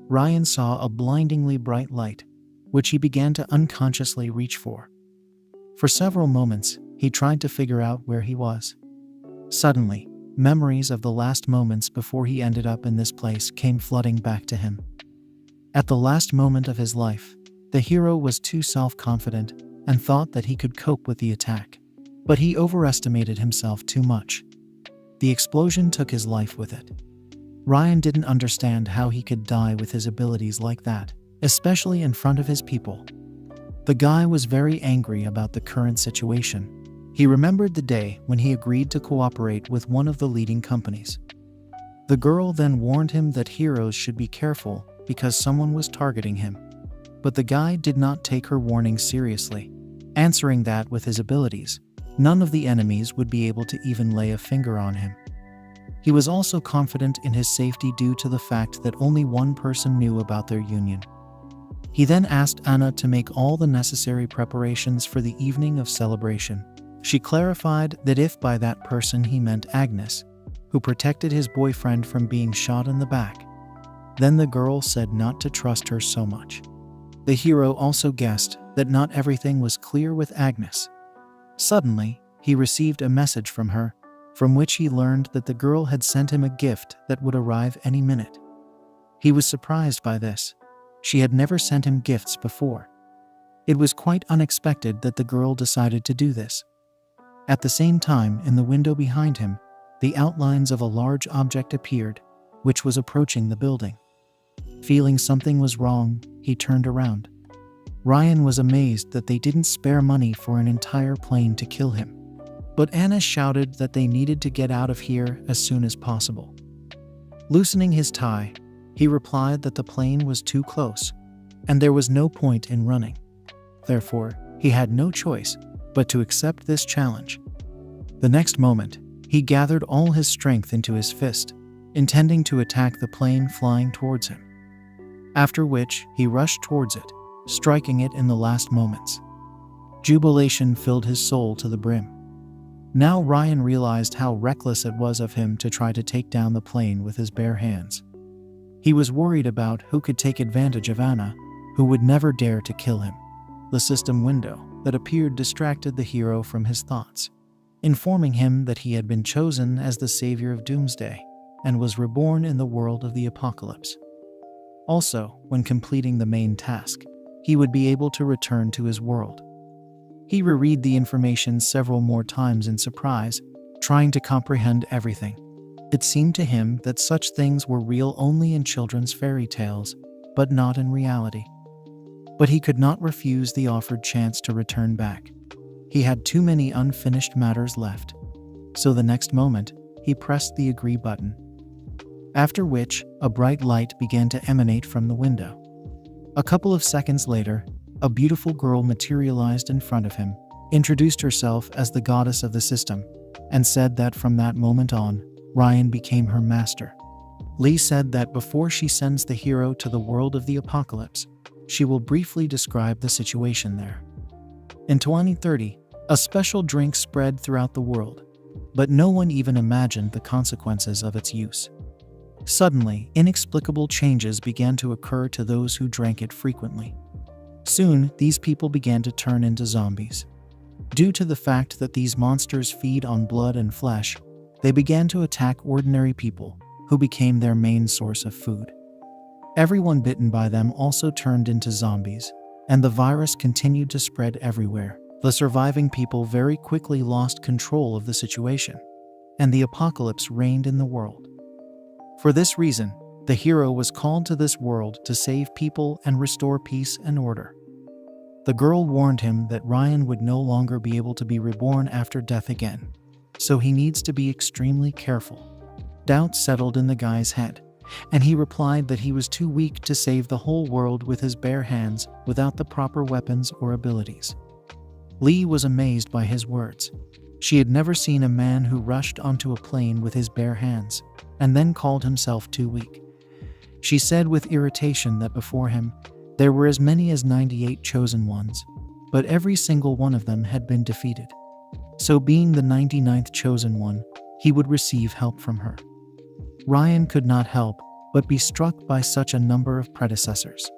Ryan saw a blindingly bright light, which he began to unconsciously reach for. For several moments, he tried to figure out where he was. Suddenly, memories of the last moments before he ended up in this place came flooding back to him. At the last moment of his life, the hero was too self-confident and thought that he could cope with the attack. But he overestimated himself too much. The explosion took his life with it. Ryan didn't understand how he could die with his abilities like that, especially in front of his people. The guy was very angry about the current situation. He remembered the day when he agreed to cooperate with one of the leading companies. The girl then warned him that heroes should be careful because someone was targeting him. But the guy did not take her warning seriously, answering that with his abilities, none of the enemies would be able to even lay a finger on him. He was also confident in his safety due to the fact that only one person knew about their union. He then asked Anna to make all the necessary preparations for the evening of celebration. She clarified that if by that person he meant Agnes, who protected his boyfriend from being shot in the back. Then the girl said not to trust her so much. The hero also guessed that not everything was clear with Agnes. Suddenly, he received a message from her, from which he learned that the girl had sent him a gift that would arrive any minute. He was surprised by this. She had never sent him gifts before. It was quite unexpected that the girl decided to do this. At the same time, in the window behind him, the outlines of a large object appeared, which was approaching the building. Feeling something was wrong, he turned around. Ryan was amazed that they didn't spare money for an entire plane to kill him. But Anna shouted that they needed to get out of here as soon as possible. Loosening his tie, he replied that the plane was too close, and there was no point in running. Therefore, he had no choice but to accept this challenge. The next moment, he gathered all his strength into his fist, intending to attack the plane flying towards him. After which, he rushed towards it, striking it in the last moments. Jubilation filled his soul to the brim. Now Ryan realized how reckless it was of him to try to take down the plane with his bare hands. He was worried about who could take advantage of Anna, who would never dare to kill him. The system window that appeared distracted the hero from his thoughts, informing him that he had been chosen as the savior of Doomsday and was reborn in the world of the apocalypse. Also, when completing the main task, he would be able to return to his world. He reread the information several more times in surprise, trying to comprehend everything. It seemed to him that such things were real only in children's fairy tales, but not in reality. But he could not refuse the offered chance to return back. He had too many unfinished matters left. So the next moment, he pressed the agree button. After which, a bright light began to emanate from the window. A couple of seconds later, a beautiful girl materialized in front of him, introduced herself as the goddess of the system, and said that from that moment on, Ryan became her master. Lee said that before she sends the hero to the world of the apocalypse, she will briefly describe the situation there. In 2030, a special drink spread throughout the world, but no one even imagined the consequences of its use. Suddenly, inexplicable changes began to occur to those who drank it frequently. Soon, these people began to turn into zombies. Due to the fact that these monsters feed on blood and flesh, they began to attack ordinary people, who became their main source of food. Everyone bitten by them also turned into zombies, and the virus continued to spread everywhere. The surviving people very quickly lost control of the situation, and the apocalypse reigned in the world. For this reason, the hero was called to this world to save people and restore peace and order. The girl warned him that Ryan would no longer be able to be reborn after death again, so he needs to be extremely careful. Doubt settled in the guy's head, and he replied that he was too weak to save the whole world with his bare hands without the proper weapons or abilities. Lee was amazed by his words. She had never seen a man who rushed onto a plane with his bare hands, and then called himself too weak. She said with irritation that before him, there were as many as 98 chosen ones, but every single one of them had been defeated. So being the 99th chosen one, he would receive help from her. Ryan could not help but be struck by such a number of predecessors.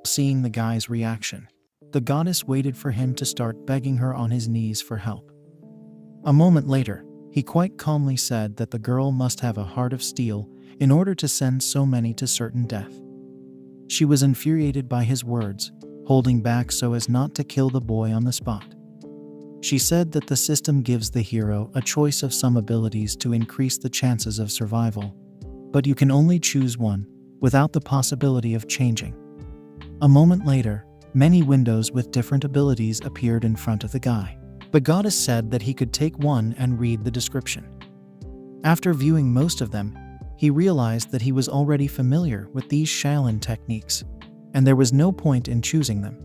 Seeing the guy's reaction, the goddess waited for him to start begging her on his knees for help. A moment later, he quite calmly said that the girl must have a heart of steel in order to send so many to certain death. She was infuriated by his words, holding back so as not to kill the boy on the spot. She said that the system gives the hero a choice of some abilities to increase the chances of survival, but you can only choose one, without the possibility of changing. A moment later, many windows with different abilities appeared in front of the guy. The goddess said that he could take one and read the description. After viewing most of them, he realized that he was already familiar with these Shaolin techniques, and there was no point in choosing them.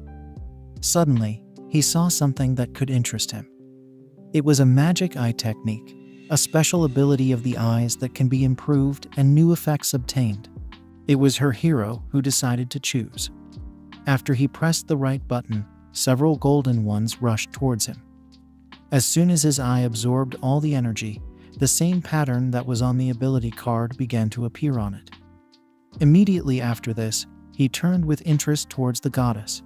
Suddenly, he saw something that could interest him. It was a magic eye technique, a special ability of the eyes that can be improved and new effects obtained. It was her hero who decided to choose. After he pressed the right button, several golden ones rushed towards him. As soon as his eye absorbed all the energy, the same pattern that was on the ability card began to appear on it. Immediately after this, he turned with interest towards the goddess.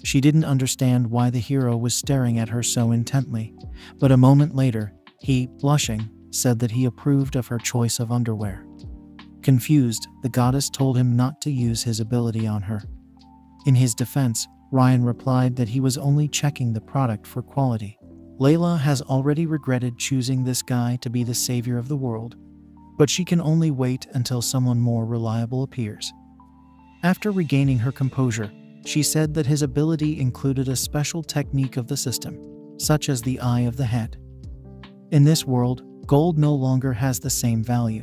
She didn't understand why the hero was staring at her so intently, but a moment later, he, blushing, said that he approved of her choice of underwear. Confused, the goddess told him not to use his ability on her. In his defense, Ryan replied that he was only checking the product for quality. Layla has already regretted choosing this guy to be the savior of the world, but she can only wait until someone more reliable appears. After regaining her composure, she said that his ability included a special technique of the system, such as the eye of the head. In this world, gold no longer has the same value,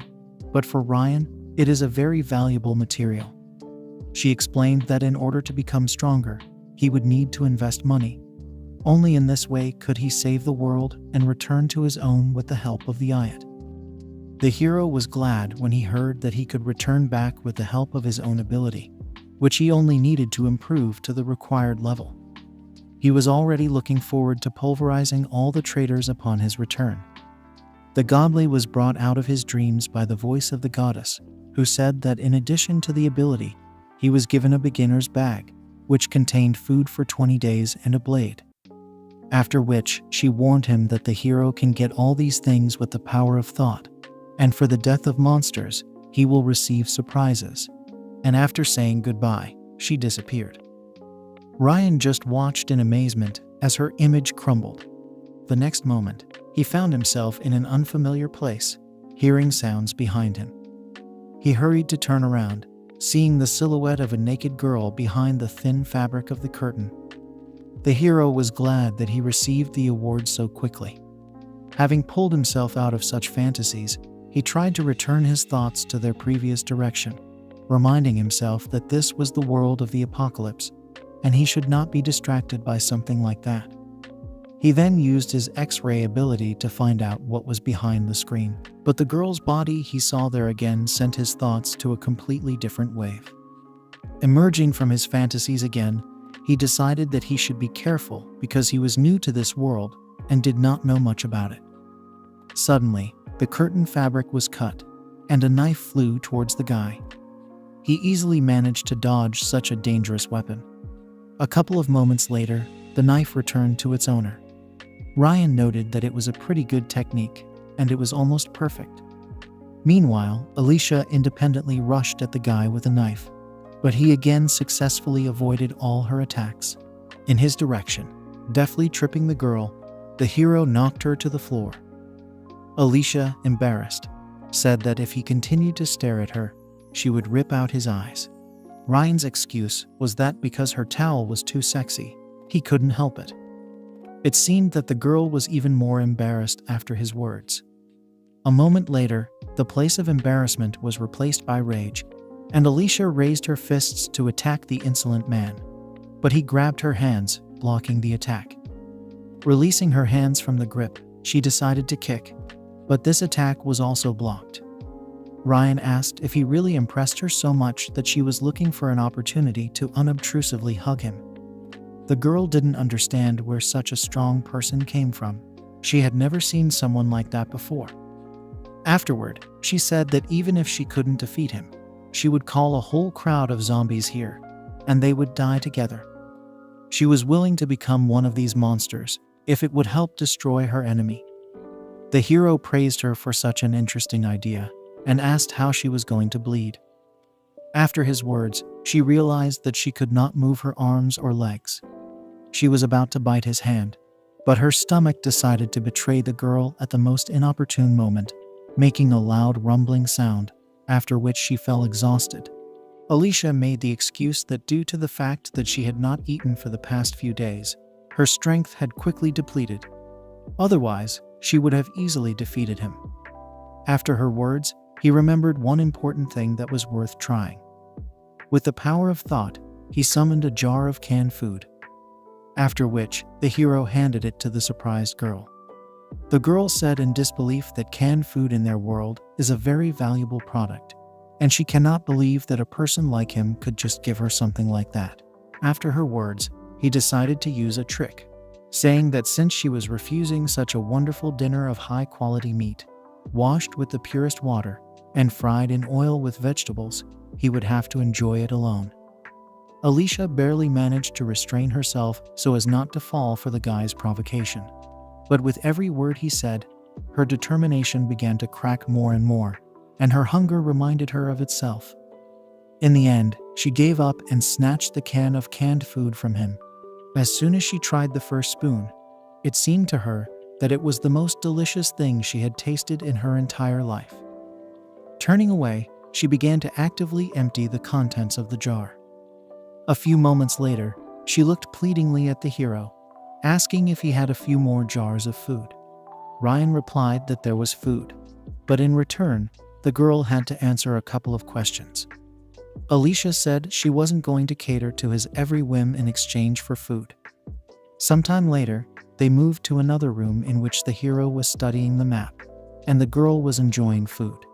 but for Ryan, it is a very valuable material. She explained that in order to become stronger, he would need to invest money. Only in this way could he save the world and return to his own with the help of the Ayat. The hero was glad when he heard that he could return back with the help of his own ability, which he only needed to improve to the required level. He was already looking forward to pulverizing all the traitors upon his return. The godly was brought out of his dreams by the voice of the goddess, who said that in addition to the ability, he was given a beginner's bag, which contained food for 20 days and a blade. After which, she warned him that the hero can get all these things with the power of thought, and for the death of monsters, he will receive surprises. And after saying goodbye, she disappeared. Ryan just watched in amazement as her image crumbled. The next moment, he found himself in an unfamiliar place, hearing sounds behind him. He hurried to turn around, seeing the silhouette of a naked girl behind the thin fabric of the curtain. The hero was glad that he received the award so quickly. Having pulled himself out of such fantasies, he tried to return his thoughts to their previous direction, reminding himself that this was the world of the apocalypse, and he should not be distracted by something like that. He then used his X-ray ability to find out what was behind the screen, but the girl's body he saw there again sent his thoughts to a completely different wave. Emerging from his fantasies again, he decided that he should be careful because he was new to this world and did not know much about it. Suddenly, the curtain fabric was cut, and a knife flew towards the guy. He easily managed to dodge such a dangerous weapon. A couple of moments later, the knife returned to its owner. Ryan noted that it was a pretty good technique, and it was almost perfect. Meanwhile, Alicia independently rushed at the guy with a knife, but he again successfully avoided all her attacks. In his direction, deftly tripping the girl, the hero knocked her to the floor. Alicia, embarrassed, said that if he continued to stare at her, she would rip out his eyes. Ryan's excuse was that because her towel was too sexy, he couldn't help it. It seemed that the girl was even more embarrassed after his words. A moment later, the place of embarrassment was replaced by rage, and Alicia raised her fists to attack the insolent man, but he grabbed her hands, blocking the attack. Releasing her hands from the grip, she decided to kick, but this attack was also blocked. Ryan asked if he really impressed her so much that she was looking for an opportunity to unobtrusively hug him. The girl didn't understand where such a strong person came from. She had never seen someone like that before. Afterward, she said that even if she couldn't defeat him, she would call a whole crowd of zombies here, and they would die together. She was willing to become one of these monsters if it would help destroy her enemy. The hero praised her for such an interesting idea and asked how she was going to bleed. After his words, she realized that she could not move her arms or legs. She was about to bite his hand, but her stomach decided to betray the girl at the most inopportune moment, making a loud rumbling sound, after which she fell exhausted. Alicia made the excuse that due to the fact that she had not eaten for the past few days, her strength had quickly depleted. Otherwise, she would have easily defeated him. After her words, he remembered one important thing that was worth trying. With the power of thought, he summoned a jar of canned food, after which the hero handed it to the surprised girl. The girl said in disbelief that canned food in their world is a very valuable product, and she cannot believe that a person like him could just give her something like that. After her words, he decided to use a trick, saying that since she was refusing such a wonderful dinner of high-quality meat, washed with the purest water, and fried in oil with vegetables, he would have to enjoy it alone. Alicia barely managed to restrain herself so as not to fall for the guy's provocation. But with every word he said, her determination began to crack more and more, and her hunger reminded her of itself. In the end, she gave up and snatched the can of canned food from him. As soon as she tried the first spoon, it seemed to her that it was the most delicious thing she had tasted in her entire life. Turning away, she began to actively empty the contents of the jar. A few moments later, she looked pleadingly at the hero, asking if he had a few more jars of food. Ryan replied that there was food, but in return, the girl had to answer a couple of questions. Alicia said she wasn't going to cater to his every whim in exchange for food. Sometime later, they moved to another room in which the hero was studying the map, and the girl was enjoying food.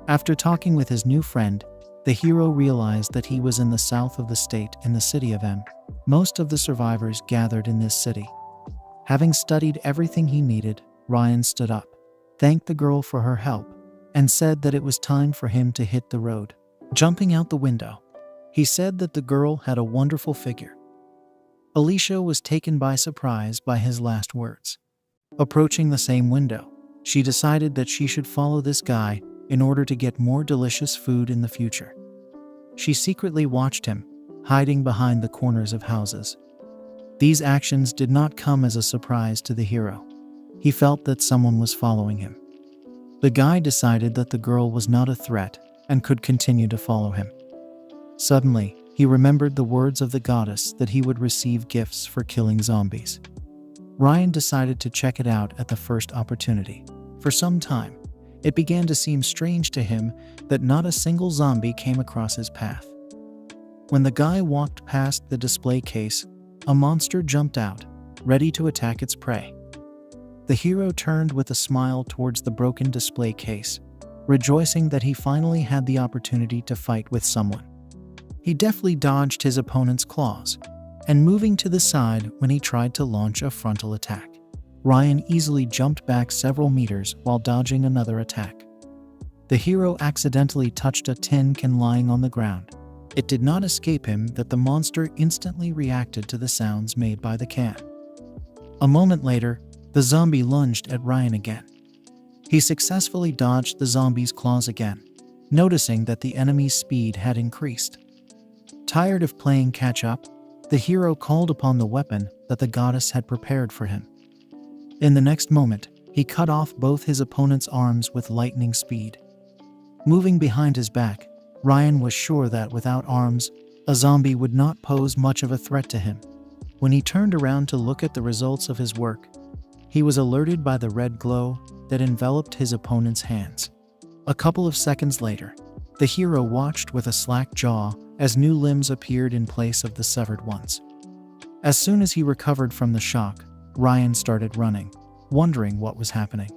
After talking with his new friend, the hero realized that he was in the south of the state in the city of M. Most of the survivors gathered in this city. Having studied everything he needed, Ryan stood up, thanked the girl for her help, and said that it was time for him to hit the road. Jumping out the window, he said that the girl had a wonderful figure. Alicia was taken by surprise by his last words. Approaching the same window, she decided that she should follow this guy in order to get more delicious food in the future. She secretly watched him, hiding behind the corners of houses. These actions did not come as a surprise to the hero. He felt that someone was following him. The guy decided that the girl was not a threat and could continue to follow him. Suddenly, he remembered the words of the goddess that he would receive gifts for killing zombies. Ryan decided to check it out at the first opportunity. For some time, it began to seem strange to him that not a single zombie came across his path. When the guy walked past the display case, a monster jumped out, ready to attack its prey. The hero turned with a smile towards the broken display case, rejoicing that he finally had the opportunity to fight with someone. He deftly dodged his opponent's claws, and moving to the side when he tried to launch a frontal attack. Ryan easily jumped back several meters while dodging another attack. The hero accidentally touched a tin can lying on the ground. It did not escape him that the monster instantly reacted to the sounds made by the can. A moment later, the zombie lunged at Ryan again. He successfully dodged the zombie's claws again, noticing that the enemy's speed had increased. Tired of playing catch-up, the hero called upon the weapon that the goddess had prepared for him. In the next moment, he cut off both his opponent's arms with lightning speed. Moving behind his back, Ryan was sure that without arms, a zombie would not pose much of a threat to him. When he turned around to look at the results of his work, he was alerted by the red glow that enveloped his opponent's hands. A couple of seconds later, the hero watched with a slack jaw as new limbs appeared in place of the severed ones. As soon as he recovered from the shock, Ryan started running, wondering what was happening.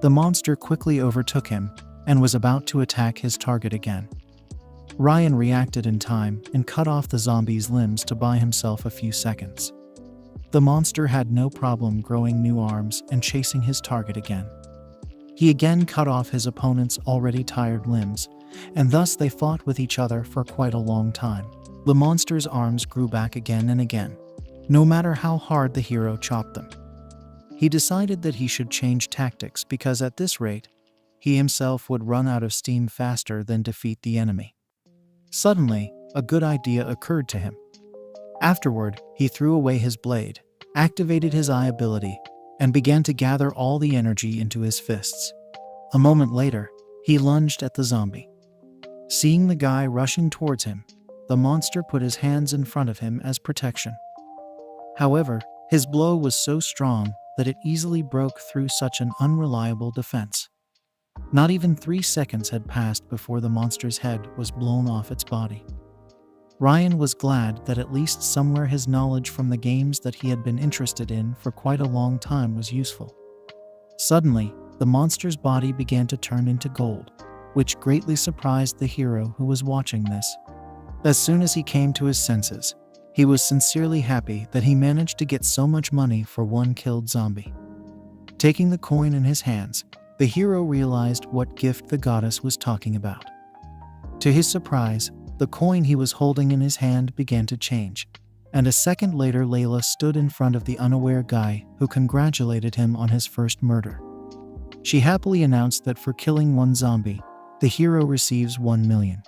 The monster quickly overtook him and was about to attack his target again. Ryan reacted in time and cut off the zombie's limbs to buy himself a few seconds. The monster had no problem growing new arms and chasing his target again. He again cut off his opponent's already tired limbs and thus they fought with each other for quite a long time. The monster's arms grew back again and again, no matter how hard the hero chopped them. He decided that he should change tactics because at this rate, he himself would run out of steam faster than defeat the enemy. Suddenly, a good idea occurred to him. Afterward, he threw away his blade, activated his eye ability, and began to gather all the energy into his fists. A moment later, he lunged at the zombie. Seeing the guy rushing towards him, the monster put his hands in front of him as protection. However, his blow was so strong that it easily broke through such an unreliable defense. Not even 3 seconds had passed before the monster's head was blown off its body. Ryan was glad that at least somewhere his knowledge from the games that he had been interested in for quite a long time was useful. Suddenly, the monster's body began to turn into gold, which greatly surprised the hero who was watching this. As soon as he came to his senses, he was sincerely happy that he managed to get so much money for one killed zombie. Taking the coin in his hands, the hero realized what gift the goddess was talking about. To his surprise, the coin he was holding in his hand began to change, and a second later Layla stood in front of the unaware guy who congratulated him on his first murder. She happily announced that for killing one zombie, the hero receives 1 million.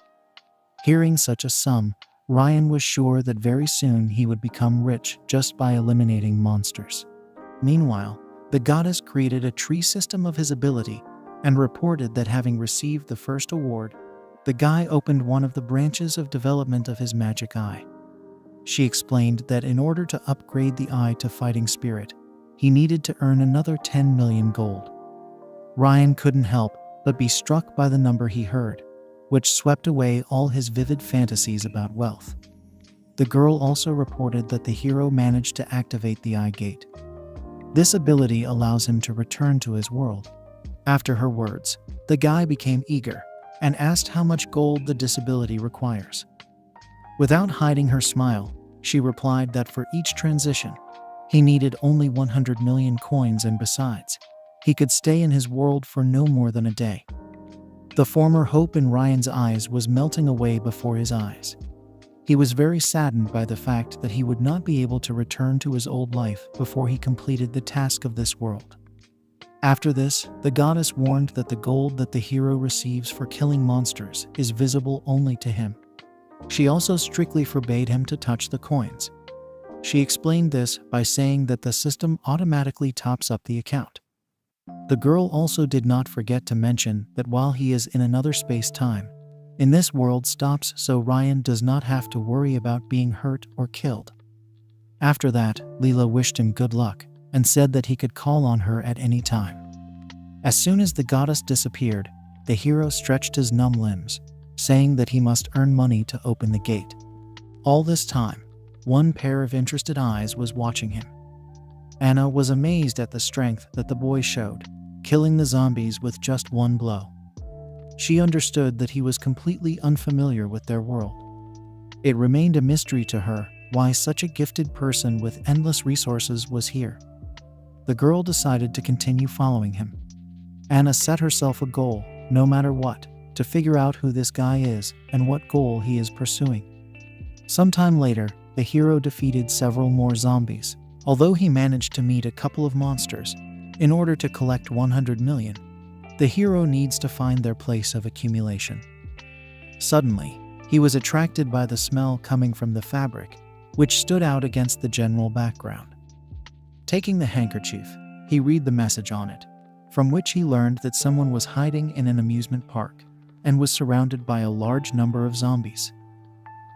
Hearing such a sum, Ryan was sure that very soon he would become rich just by eliminating monsters. Meanwhile, the goddess created a tree system of his ability and reported that having received the first award, the guy opened one of the branches of development of his magic eye. She explained that in order to upgrade the eye to fighting spirit, he needed to earn another 10 million gold. Ryan couldn't help but be struck by the number he heard, which swept away all his vivid fantasies about wealth. The girl also reported that the hero managed to activate the eye gate. This ability allows him to return to his world. After her words, the guy became eager and asked how much gold the disability requires. Without hiding her smile, she replied that for each transition, he needed only 100 million coins, and besides, he could stay in his world for no more than a day. The former hope in Ryan's eyes was melting away before his eyes. He was very saddened by the fact that he would not be able to return to his old life before he completed the task of this world. After this, the goddess warned that the gold that the hero receives for killing monsters is visible only to him. She also strictly forbade him to touch the coins. She explained this by saying that the system automatically tops up the account. The girl also did not forget to mention that while he is in another space-time, in this world stops so Ryan does not have to worry about being hurt or killed. After that, Leela wished him good luck and said that he could call on her at any time. As soon as the goddess disappeared, the hero stretched his numb limbs, saying that he must earn money to open the gate. All this time, one pair of interested eyes was watching him. Anna was amazed at the strength that the boy showed, killing the zombies with just one blow. She understood that he was completely unfamiliar with their world. It remained a mystery to her why such a gifted person with endless resources was here. The girl decided to continue following him. Anna set herself a goal, no matter what, to figure out who this guy is and what goal he is pursuing. Sometime later, the hero defeated several more zombies. Although he managed to meet a couple of monsters, in order to collect 100 million, the hero needs to find their place of accumulation. Suddenly, he was attracted by the smell coming from the fabric, which stood out against the general background. Taking the handkerchief, he read the message on it, from which he learned that someone was hiding in an amusement park and was surrounded by a large number of zombies.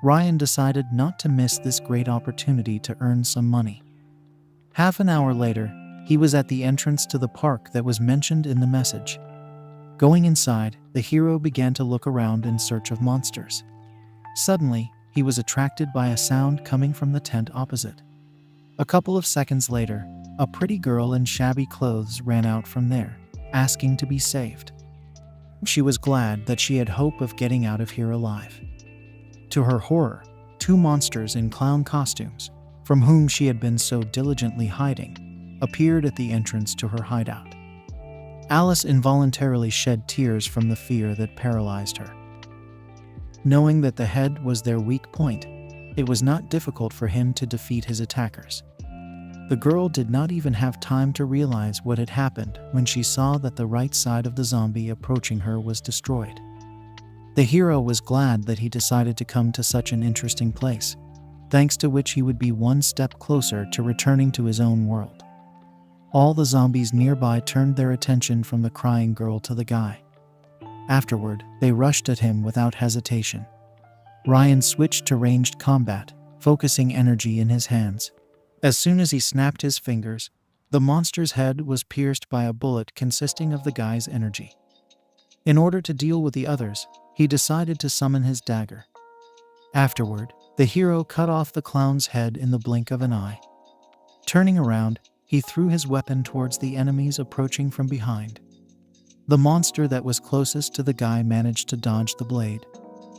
Ryan decided not to miss this great opportunity to earn some money. Half an hour later, he was at the entrance to the park that was mentioned in the message. Going inside, the hero began to look around in search of monsters. Suddenly, he was attracted by a sound coming from the tent opposite. A couple of seconds later, a pretty girl in shabby clothes ran out from there, asking to be saved. She was glad that she had hope of getting out of here alive. To her horror, 2 monsters in clown costumes, from whom she had been so diligently hiding, appeared at the entrance to her hideout. Alice involuntarily shed tears from the fear that paralyzed her. Knowing that the head was their weak point, it was not difficult for him to defeat his attackers. The girl did not even have time to realize what had happened when she saw that the right side of the zombie approaching her was destroyed. The hero was glad that he decided to come to such an interesting place, thanks to which he would be one step closer to returning to his own world. All the zombies nearby turned their attention from the crying girl to the guy. Afterward, they rushed at him without hesitation. Ryan switched to ranged combat, focusing energy in his hands. As soon as he snapped his fingers, the monster's head was pierced by a bullet consisting of the guy's energy. In order to deal with the others, he decided to summon his dagger. Afterward, the hero cut off the clown's head in the blink of an eye. Turning around, he threw his weapon towards the enemies approaching from behind. The monster that was closest to the guy managed to dodge the blade,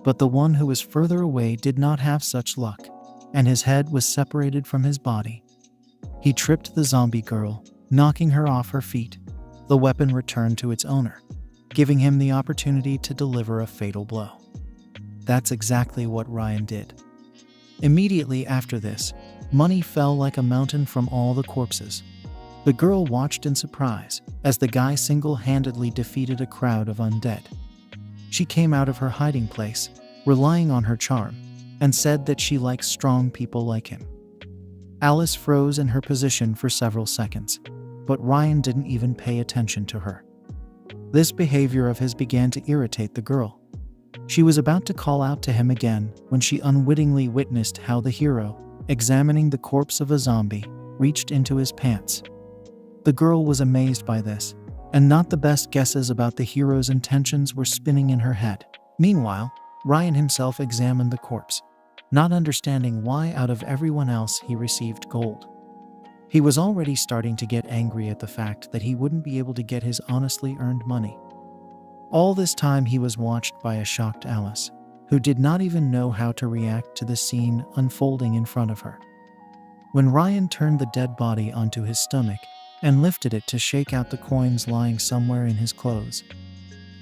but the one who was further away did not have such luck, and his head was separated from his body. He tripped the zombie girl, knocking her off her feet. The weapon returned to its owner, giving him the opportunity to deliver a fatal blow. That's exactly what Ryan did. Immediately after this, money fell like a mountain from all the corpses. The girl watched in surprise as the guy single-handedly defeated a crowd of undead. She came out of her hiding place, relying on her charm, and said that she likes strong people like him. Alice froze in her position for several seconds, but Ryan didn't even pay attention to her. This behavior of his began to irritate the girl. She was about to call out to him again when she unwittingly witnessed how the hero, examining the corpse of a zombie, reached into his pants. The girl was amazed by this, and not the best guesses about the hero's intentions were spinning in her head. Meanwhile, Ryan himself examined the corpse, not understanding why out of everyone else he received gold. He was already starting to get angry at the fact that he wouldn't be able to get his honestly earned money. All this time he was watched by a shocked Alice, who did not even know how to react to the scene unfolding in front of her. When Ryan turned the dead body onto his stomach and lifted it to shake out the coins lying somewhere in his clothes,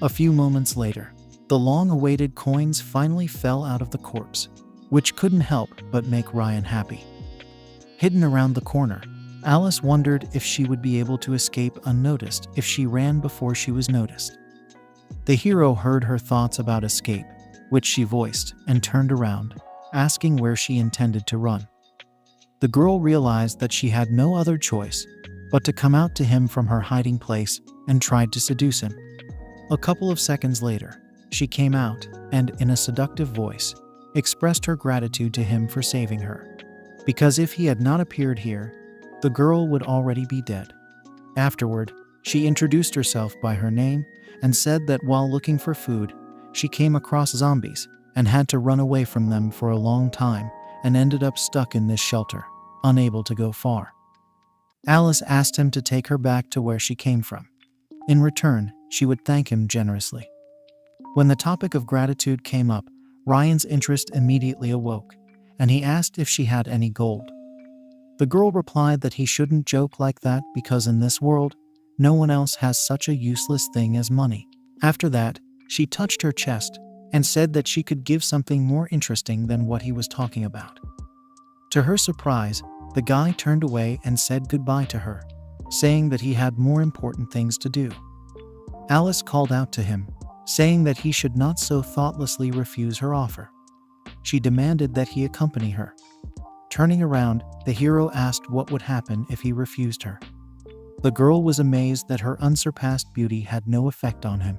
a few moments later, the long-awaited coins finally fell out of the corpse, which couldn't help but make Ryan happy. Hidden around the corner, Alice wondered if she would be able to escape unnoticed if she ran before she was noticed. The hero heard her thoughts about escape, which she voiced, and turned around, asking where she intended to run. The girl realized that she had no other choice but to come out to him from her hiding place and tried to seduce him. A couple of seconds later, she came out and, in a seductive voice, expressed her gratitude to him for saving her, because if he had not appeared here, the girl would already be dead. Afterward, she introduced herself by her name and said that while looking for food, she came across zombies and had to run away from them for a long time and ended up stuck in this shelter, unable to go far. Alice asked him to take her back to where she came from. In return, she would thank him generously. When the topic of gratitude came up, Ryan's interest immediately awoke, and he asked if she had any gold. The girl replied that he shouldn't joke like that because in this world, no one else has such a useless thing as money. After that, she touched her chest and said that she could give something more interesting than what he was talking about. To her surprise, the guy turned away and said goodbye to her, saying that he had more important things to do. Alice called out to him, saying that he should not so thoughtlessly refuse her offer. She demanded that he accompany her. Turning around, the hero asked what would happen if he refused her. The girl was amazed that her unsurpassed beauty had no effect on him.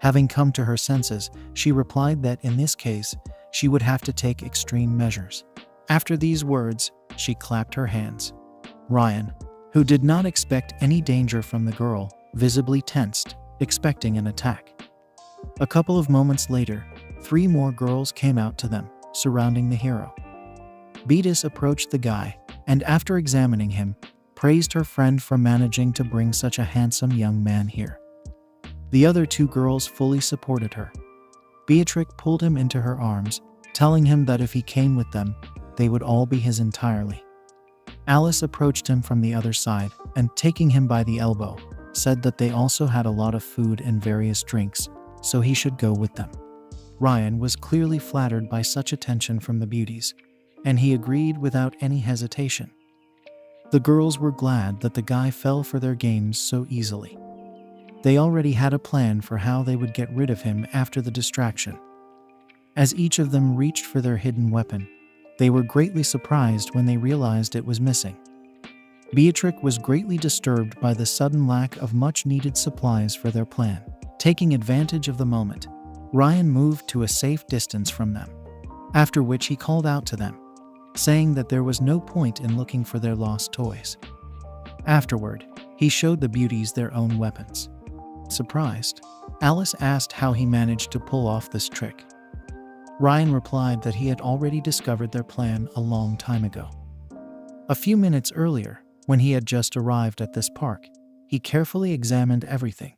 Having come to her senses, she replied that in this case, she would have to take extreme measures. After these words, she clapped her hands. Ryan, who did not expect any danger from the girl, visibly tensed, expecting an attack. A couple of moments later, 3 more girls came out to them, surrounding the hero. Beatus approached the guy, and after examining him, praised her friend for managing to bring such a handsome young man here. The other 2 girls fully supported her. Beatrix pulled him into her arms, telling him that if he came with them, they would all be his entirely. Alice approached him from the other side, and taking him by the elbow, said that they also had a lot of food and various drinks, so he should go with them. Ryan was clearly flattered by such attention from the beauties, and he agreed without any hesitation. The girls were glad that the guy fell for their games so easily. They already had a plan for how they would get rid of him after the distraction. As each of them reached for their hidden weapon, they were greatly surprised when they realized it was missing. Beatrix was greatly disturbed by the sudden lack of much-needed supplies for their plan. Taking advantage of the moment, Ryan moved to a safe distance from them, after which he called out to them, saying that there was no point in looking for their lost toys. Afterward, he showed the beauties their own weapons. Surprised, Alice asked how he managed to pull off this trick. Ryan replied that he had already discovered their plan a long time ago. A few minutes earlier, when he had just arrived at this park, he carefully examined everything.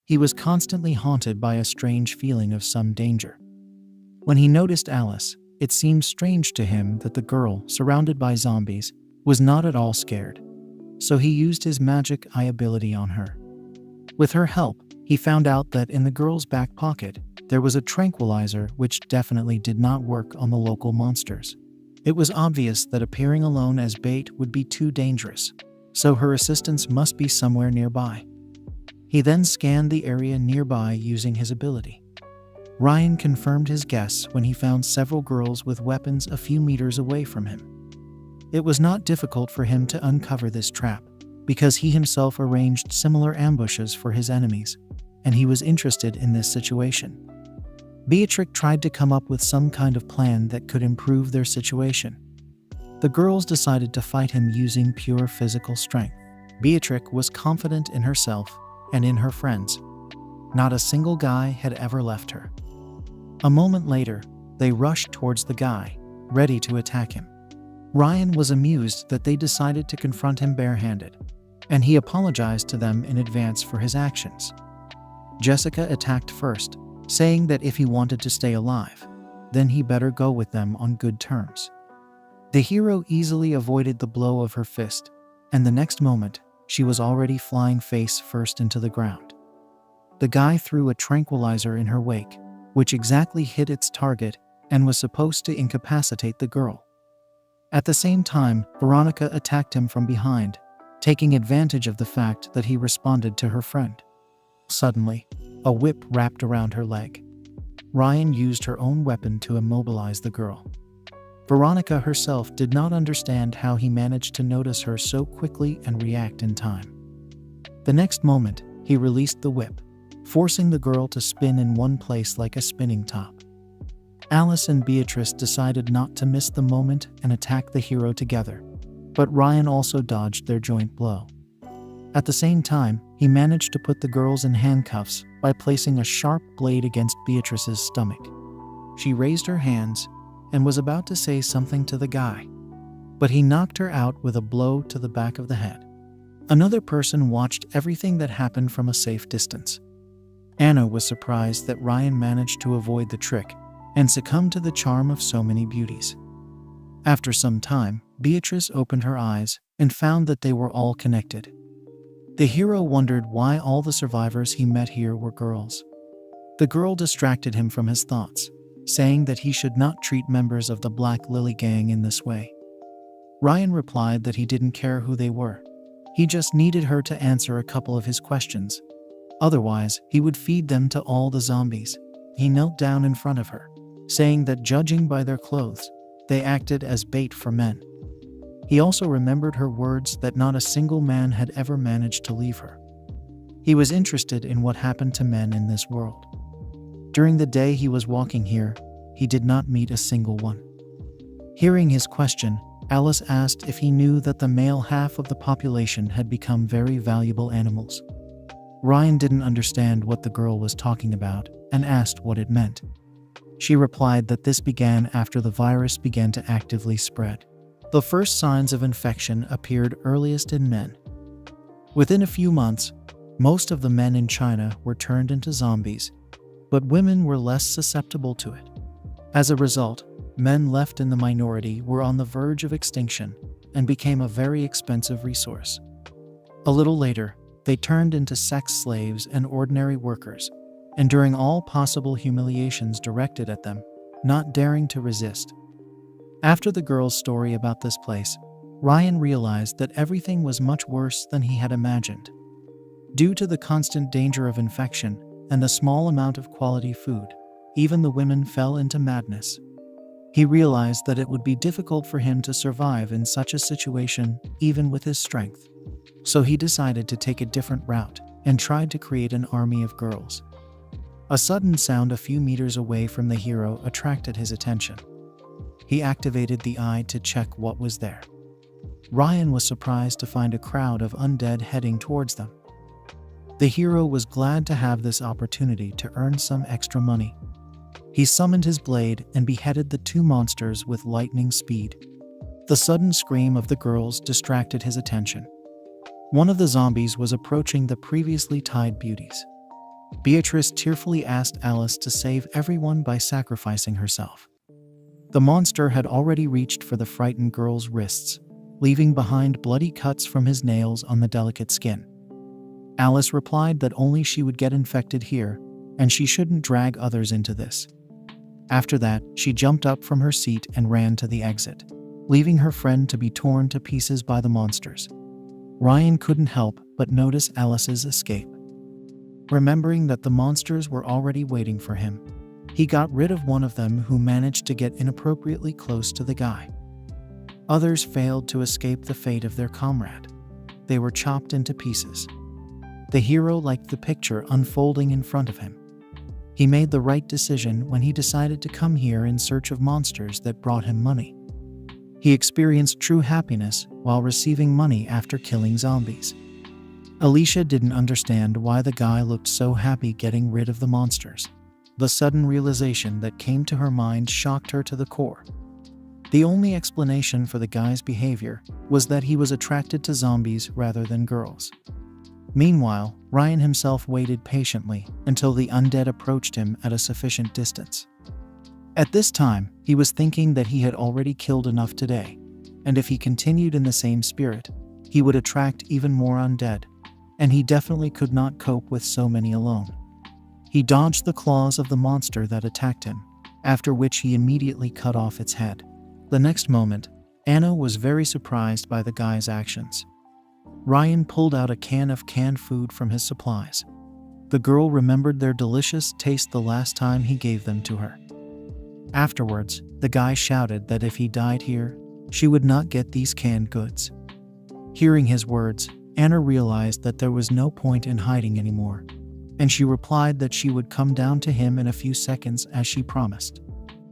He was constantly haunted by a strange feeling of some danger. When he noticed Alice, it seemed strange to him that the girl, surrounded by zombies, was not at all scared, so he used his magic eye ability on her. With her help, he found out that in the girl's back pocket, there was a tranquilizer which definitely did not work on the local monsters. It was obvious that appearing alone as bait would be too dangerous, so her assistance must be somewhere nearby. He then scanned the area nearby using his ability. Ryan confirmed his guess when he found several girls with weapons a few meters away from him. It was not difficult for him to uncover this trap, because he himself arranged similar ambushes for his enemies, and he was interested in this situation. Beatrix tried to come up with some kind of plan that could improve their situation. The girls decided to fight him using pure physical strength. Beatrix was confident in herself and in her friends. Not a single guy had ever left her. A moment later, they rushed towards the guy, ready to attack him. Ryan was amused that they decided to confront him barehanded, and he apologized to them in advance for his actions. Jessica attacked first, saying that if he wanted to stay alive, then he better go with them on good terms. The hero easily avoided the blow of her fist, and the next moment, she was already flying face first into the ground. The guy threw a tranquilizer in her wake, which exactly hit its target and was supposed to incapacitate the girl. At the same time, Veronica attacked him from behind, taking advantage of the fact that he responded to her friend. Suddenly, a whip wrapped around her leg. Ryan used her own weapon to immobilize the girl. Veronica herself did not understand how he managed to notice her so quickly and react in time. The next moment, he released the whip, forcing the girl to spin in one place like a spinning top. Alice and Beatrice decided not to miss the moment and attack the hero together, but Ryan also dodged their joint blow. At the same time, he managed to put the girls in handcuffs by placing a sharp blade against Beatrice's stomach. She raised her hands and was about to say something to the guy, but he knocked her out with a blow to the back of the head. Another person watched everything that happened from a safe distance. Anna was surprised that Ryan managed to avoid the trick and succumb to the charm of so many beauties. After some time, Beatrice opened her eyes and found that they were all connected. The hero wondered why all the survivors he met here were girls. The girl distracted him from his thoughts, saying that he should not treat members of the Black Lily gang in this way. Ryan replied that he didn't care who they were. He just needed her to answer a couple of his questions. Otherwise, he would feed them to all the zombies. He knelt down in front of her, saying that judging by their clothes, they acted as bait for men. He also remembered her words that not a single man had ever managed to leave her. He was interested in what happened to men in this world. During the day he was walking here, he did not meet a single one. Hearing his question, Alice asked if he knew that the male half of the population had become very valuable animals. Ryan didn't understand what the girl was talking about and asked what it meant. She replied that this began after the virus began to actively spread. The first signs of infection appeared earliest in men. Within a few months, most of the men in China were turned into zombies, but women were less susceptible to it. As a result, men left in the minority were on the verge of extinction and became a very expensive resource. A little later, they turned into sex slaves and ordinary workers, enduring all possible humiliations directed at them, not daring to resist. After the girl's story about this place, Ryan realized that everything was much worse than he had imagined. Due to the constant danger of infection and the small amount of quality food, even the women fell into madness. He realized that it would be difficult for him to survive in such a situation, even with his strength. So he decided to take a different route and tried to create an army of girls. A sudden sound a few meters away from the hero attracted his attention. He activated the eye to check what was there. Ryan was surprised to find a crowd of undead heading towards them. The hero was glad to have this opportunity to earn some extra money. He summoned his blade and beheaded the two monsters with lightning speed. The sudden scream of the girls distracted his attention. One of the zombies was approaching the previously tied beauties. Beatrice tearfully asked Alice to save everyone by sacrificing herself. The monster had already reached for the frightened girl's wrists, leaving behind bloody cuts from his nails on the delicate skin. Alice replied that only she would get infected here, and she shouldn't drag others into this. After that, she jumped up from her seat and ran to the exit, leaving her friend to be torn to pieces by the monsters. Ryan couldn't help but notice Alice's escape. Remembering that the monsters were already waiting for him, he got rid of one of them who managed to get inappropriately close to the guy. Others failed to escape the fate of their comrade. They were chopped into pieces. The hero liked the picture unfolding in front of him. He made the right decision when he decided to come here in search of monsters that brought him money. He experienced true happiness while receiving money after killing zombies. Alicia didn't understand why the guy looked so happy getting rid of the monsters. The sudden realization that came to her mind shocked her to the core. The only explanation for the guy's behavior was that he was attracted to zombies rather than girls. Meanwhile, Ryan himself waited patiently until the undead approached him at a sufficient distance. At this time, he was thinking that he had already killed enough today, and if he continued in the same spirit, he would attract even more undead, and he definitely could not cope with so many alone. He dodged the claws of the monster that attacked him, after which he immediately cut off its head. The next moment, Anna was very surprised by the guy's actions. Ryan pulled out a can of canned food from his supplies. The girl remembered their delicious taste the last time he gave them to her. Afterwards, the guy shouted that if he died here, she would not get these canned goods. Hearing his words, Anna realized that there was no point in hiding anymore, and she replied that she would come down to him in a few seconds as she promised.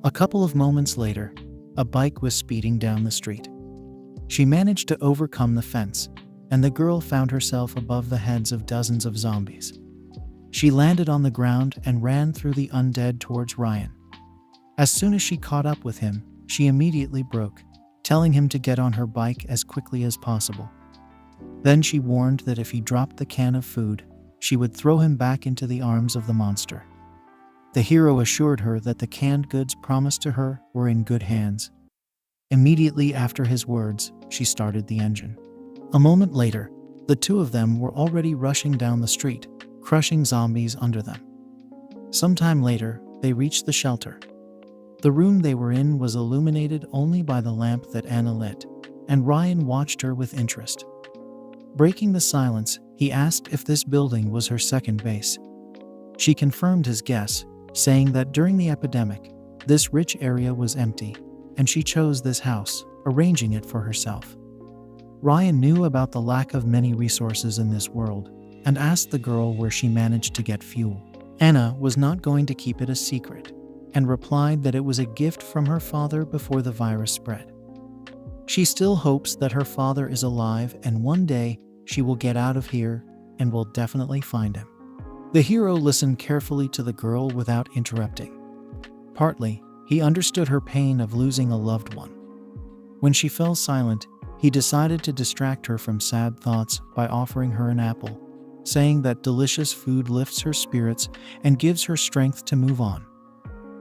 A couple of moments later, a bike was speeding down the street. She managed to overcome the fence, and the girl found herself above the heads of dozens of zombies. She landed on the ground and ran through the undead towards Ryan. As soon as she caught up with him, she immediately broke, telling him to get on her bike as quickly as possible. Then she warned that if he dropped the can of food, she would throw him back into the arms of the monster. The hero assured her that the canned goods promised to her were in good hands. Immediately after his words, she started the engine. A moment later, the two of them were already rushing down the street, crushing zombies under them. Sometime later, they reached the shelter. The room they were in was illuminated only by the lamp that Anna lit, and Ryan watched her with interest. Breaking the silence, he asked if this building was her second base. She confirmed his guess, saying that during the epidemic, this rich area was empty, and she chose this house, arranging it for herself. Ryan knew about the lack of many resources in this world, and asked the girl where she managed to get fuel. Anna was not going to keep it a secret, and replied that it was a gift from her father before the virus spread. She still hopes that her father is alive and one day she will get out of here and will definitely find him. The hero listened carefully to the girl without interrupting. Partly, he understood her pain of losing a loved one. When she fell silent, he decided to distract her from sad thoughts by offering her an apple, saying that delicious food lifts her spirits and gives her strength to move on.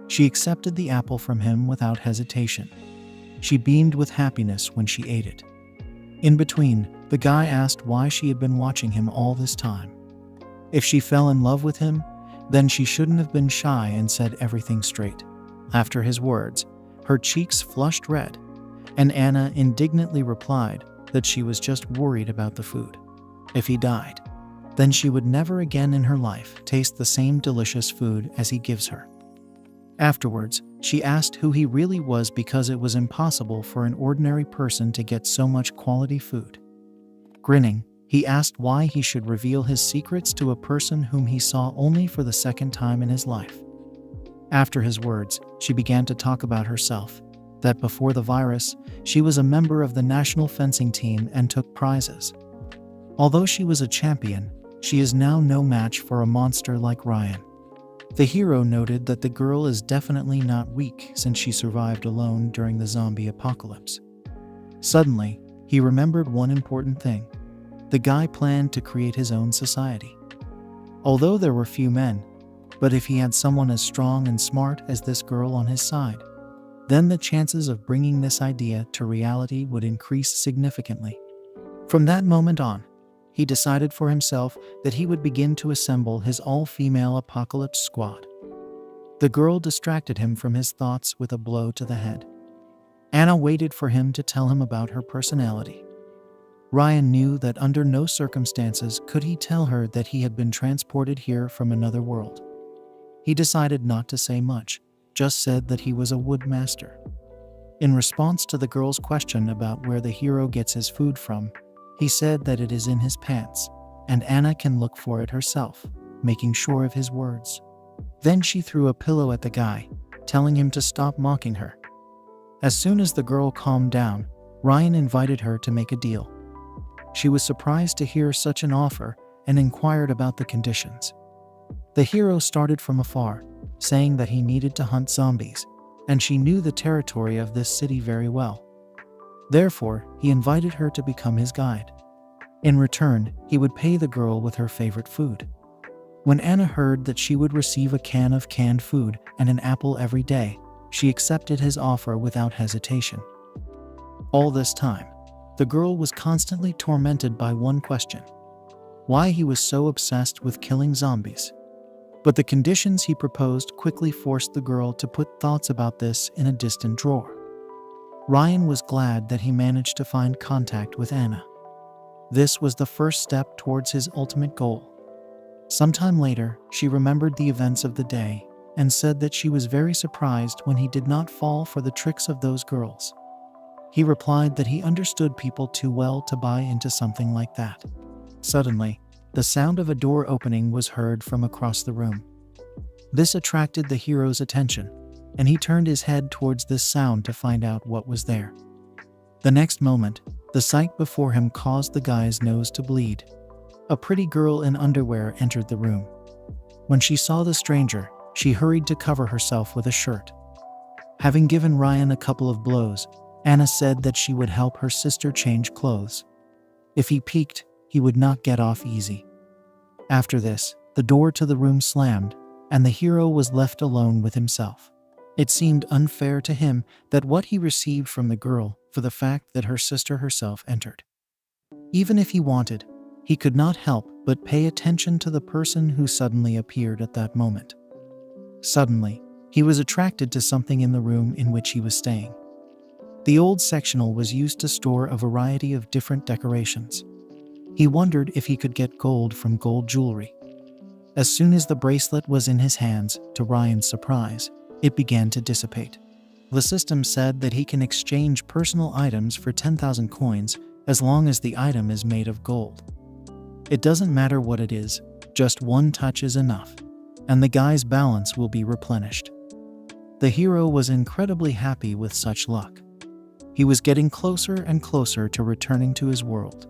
She accepted the apple from him without hesitation. She beamed with happiness when she ate it. In between, the guy asked why she had been watching him all this time. If she fell in love with him, Then she shouldn't have been shy and said everything straight. After his words, her cheeks flushed red, and Anna indignantly replied that she was just worried about the food. If he died, then she would never again in her life taste the same delicious food as he gives her. Afterwards, she asked who he really was because it was impossible for an ordinary person to get so much quality food. Grinning, he asked why he should reveal his secrets to a person whom he saw only for the second time in his life. After his words, she began to talk about herself, that before the virus, she was a member of the national fencing team and took prizes. Although she was a champion, she is now no match for a monster like Ryan. The hero noted that the girl is definitely not weak since she survived alone during the zombie apocalypse. Suddenly, he remembered one important thing. The guy planned to create his own society. Although there were few men, but if he had someone as strong and smart as this girl on his side, then the chances of bringing this idea to reality would increase significantly. From that moment on, he decided for himself that he would begin to assemble his all-female apocalypse squad. The girl distracted him from his thoughts with a blow to the head. Anna waited for him to tell him about her personality. Ryan knew that under no circumstances could he tell her that he had been transported here from another world. He decided not to say much, just said that he was a woodmaster. In response to the girl's question about where the hero gets his food from, he said that it is in his pants, and Anna can look for it herself, making sure of his words. Then she threw a pillow at the guy, telling him to stop mocking her. As soon as the girl calmed down, Ryan invited her to make a deal. She was surprised to hear such an offer and inquired about the conditions. The hero started from afar, saying that he needed to hunt zombies, and she knew the territory of this city very well. Therefore, he invited her to become his guide. In return, he would pay the girl with her favorite food. When Anna heard that she would receive a can of canned food and an apple every day, she accepted his offer without hesitation. All this time, the girl was constantly tormented by one question: why he was so obsessed with killing zombies. But the conditions he proposed quickly forced the girl to put thoughts about this in a distant drawer. Ryan was glad that he managed to find contact with Anna. This was the first step towards his ultimate goal. Sometime later, she remembered the events of the day and said that she was very surprised when he did not fall for the tricks of those girls. He replied that he understood people too well to buy into something like that. Suddenly, the sound of a door opening was heard from across the room. This attracted the hero's attention, and he turned his head towards this sound to find out what was there. The next moment, the sight before him caused the guy's nose to bleed. A pretty girl in underwear entered the room. When she saw the stranger, she hurried to cover herself with a shirt. Having given Ryan a couple of blows, Anna said that she would help her sister change clothes. If he peeked, he would not get off easy. After this, the door to the room slammed, and the hero was left alone with himself. It seemed unfair to him that what he received from the girl for the fact that her sister herself entered. Even if he wanted, he could not help but pay attention to the person who suddenly appeared at that moment. Suddenly, he was attracted to something in the room in which he was staying. The old sectional was used to store a variety of different decorations. He wondered if he could get gold from gold jewelry. As soon as the bracelet was in his hands, to Ryan's surprise, it began to dissipate. The system said that he can exchange personal items for 10,000 coins as long as the item is made of gold. It doesn't matter what it is, just one touch is enough, and the guy's balance will be replenished. The hero was incredibly happy with such luck. He was getting closer and closer to returning to his world.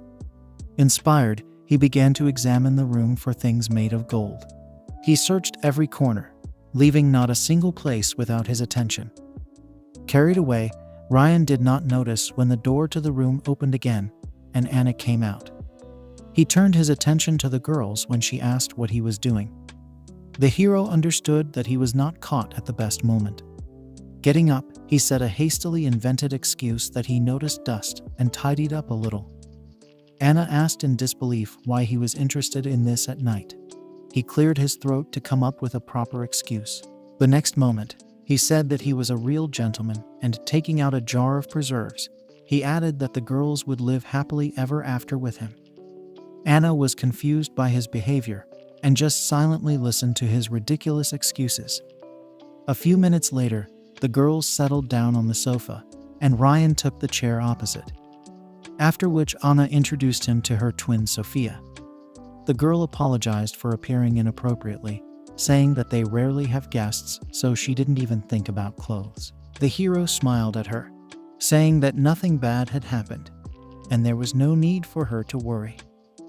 Inspired, he began to examine the room for things made of gold. He searched every corner, leaving not a single place without his attention. Carried away, Ryan did not notice when the door to the room opened again, and Anna came out. He turned his attention to the girls when she asked what he was doing. The hero understood that he was not caught at the best moment. Getting up, he said a hastily invented excuse that he noticed dust and tidied up a little. Anna asked in disbelief why he was interested in this at night. he cleared his throat to come up with a proper excuse. The next moment, he said that he was a real gentleman, and taking out a jar of preserves, he added that the girls would live happily ever after with him. Anna was confused by his behavior and just silently listened to his ridiculous excuses. A few minutes later, the girls settled down on the sofa, and Ryan took the chair opposite. After which Anna introduced him to her twin Sophia. The girl apologized for appearing inappropriately, saying that they rarely have guests, so she didn't even think about clothes. The hero smiled at her, saying that nothing bad had happened, and there was no need for her to worry.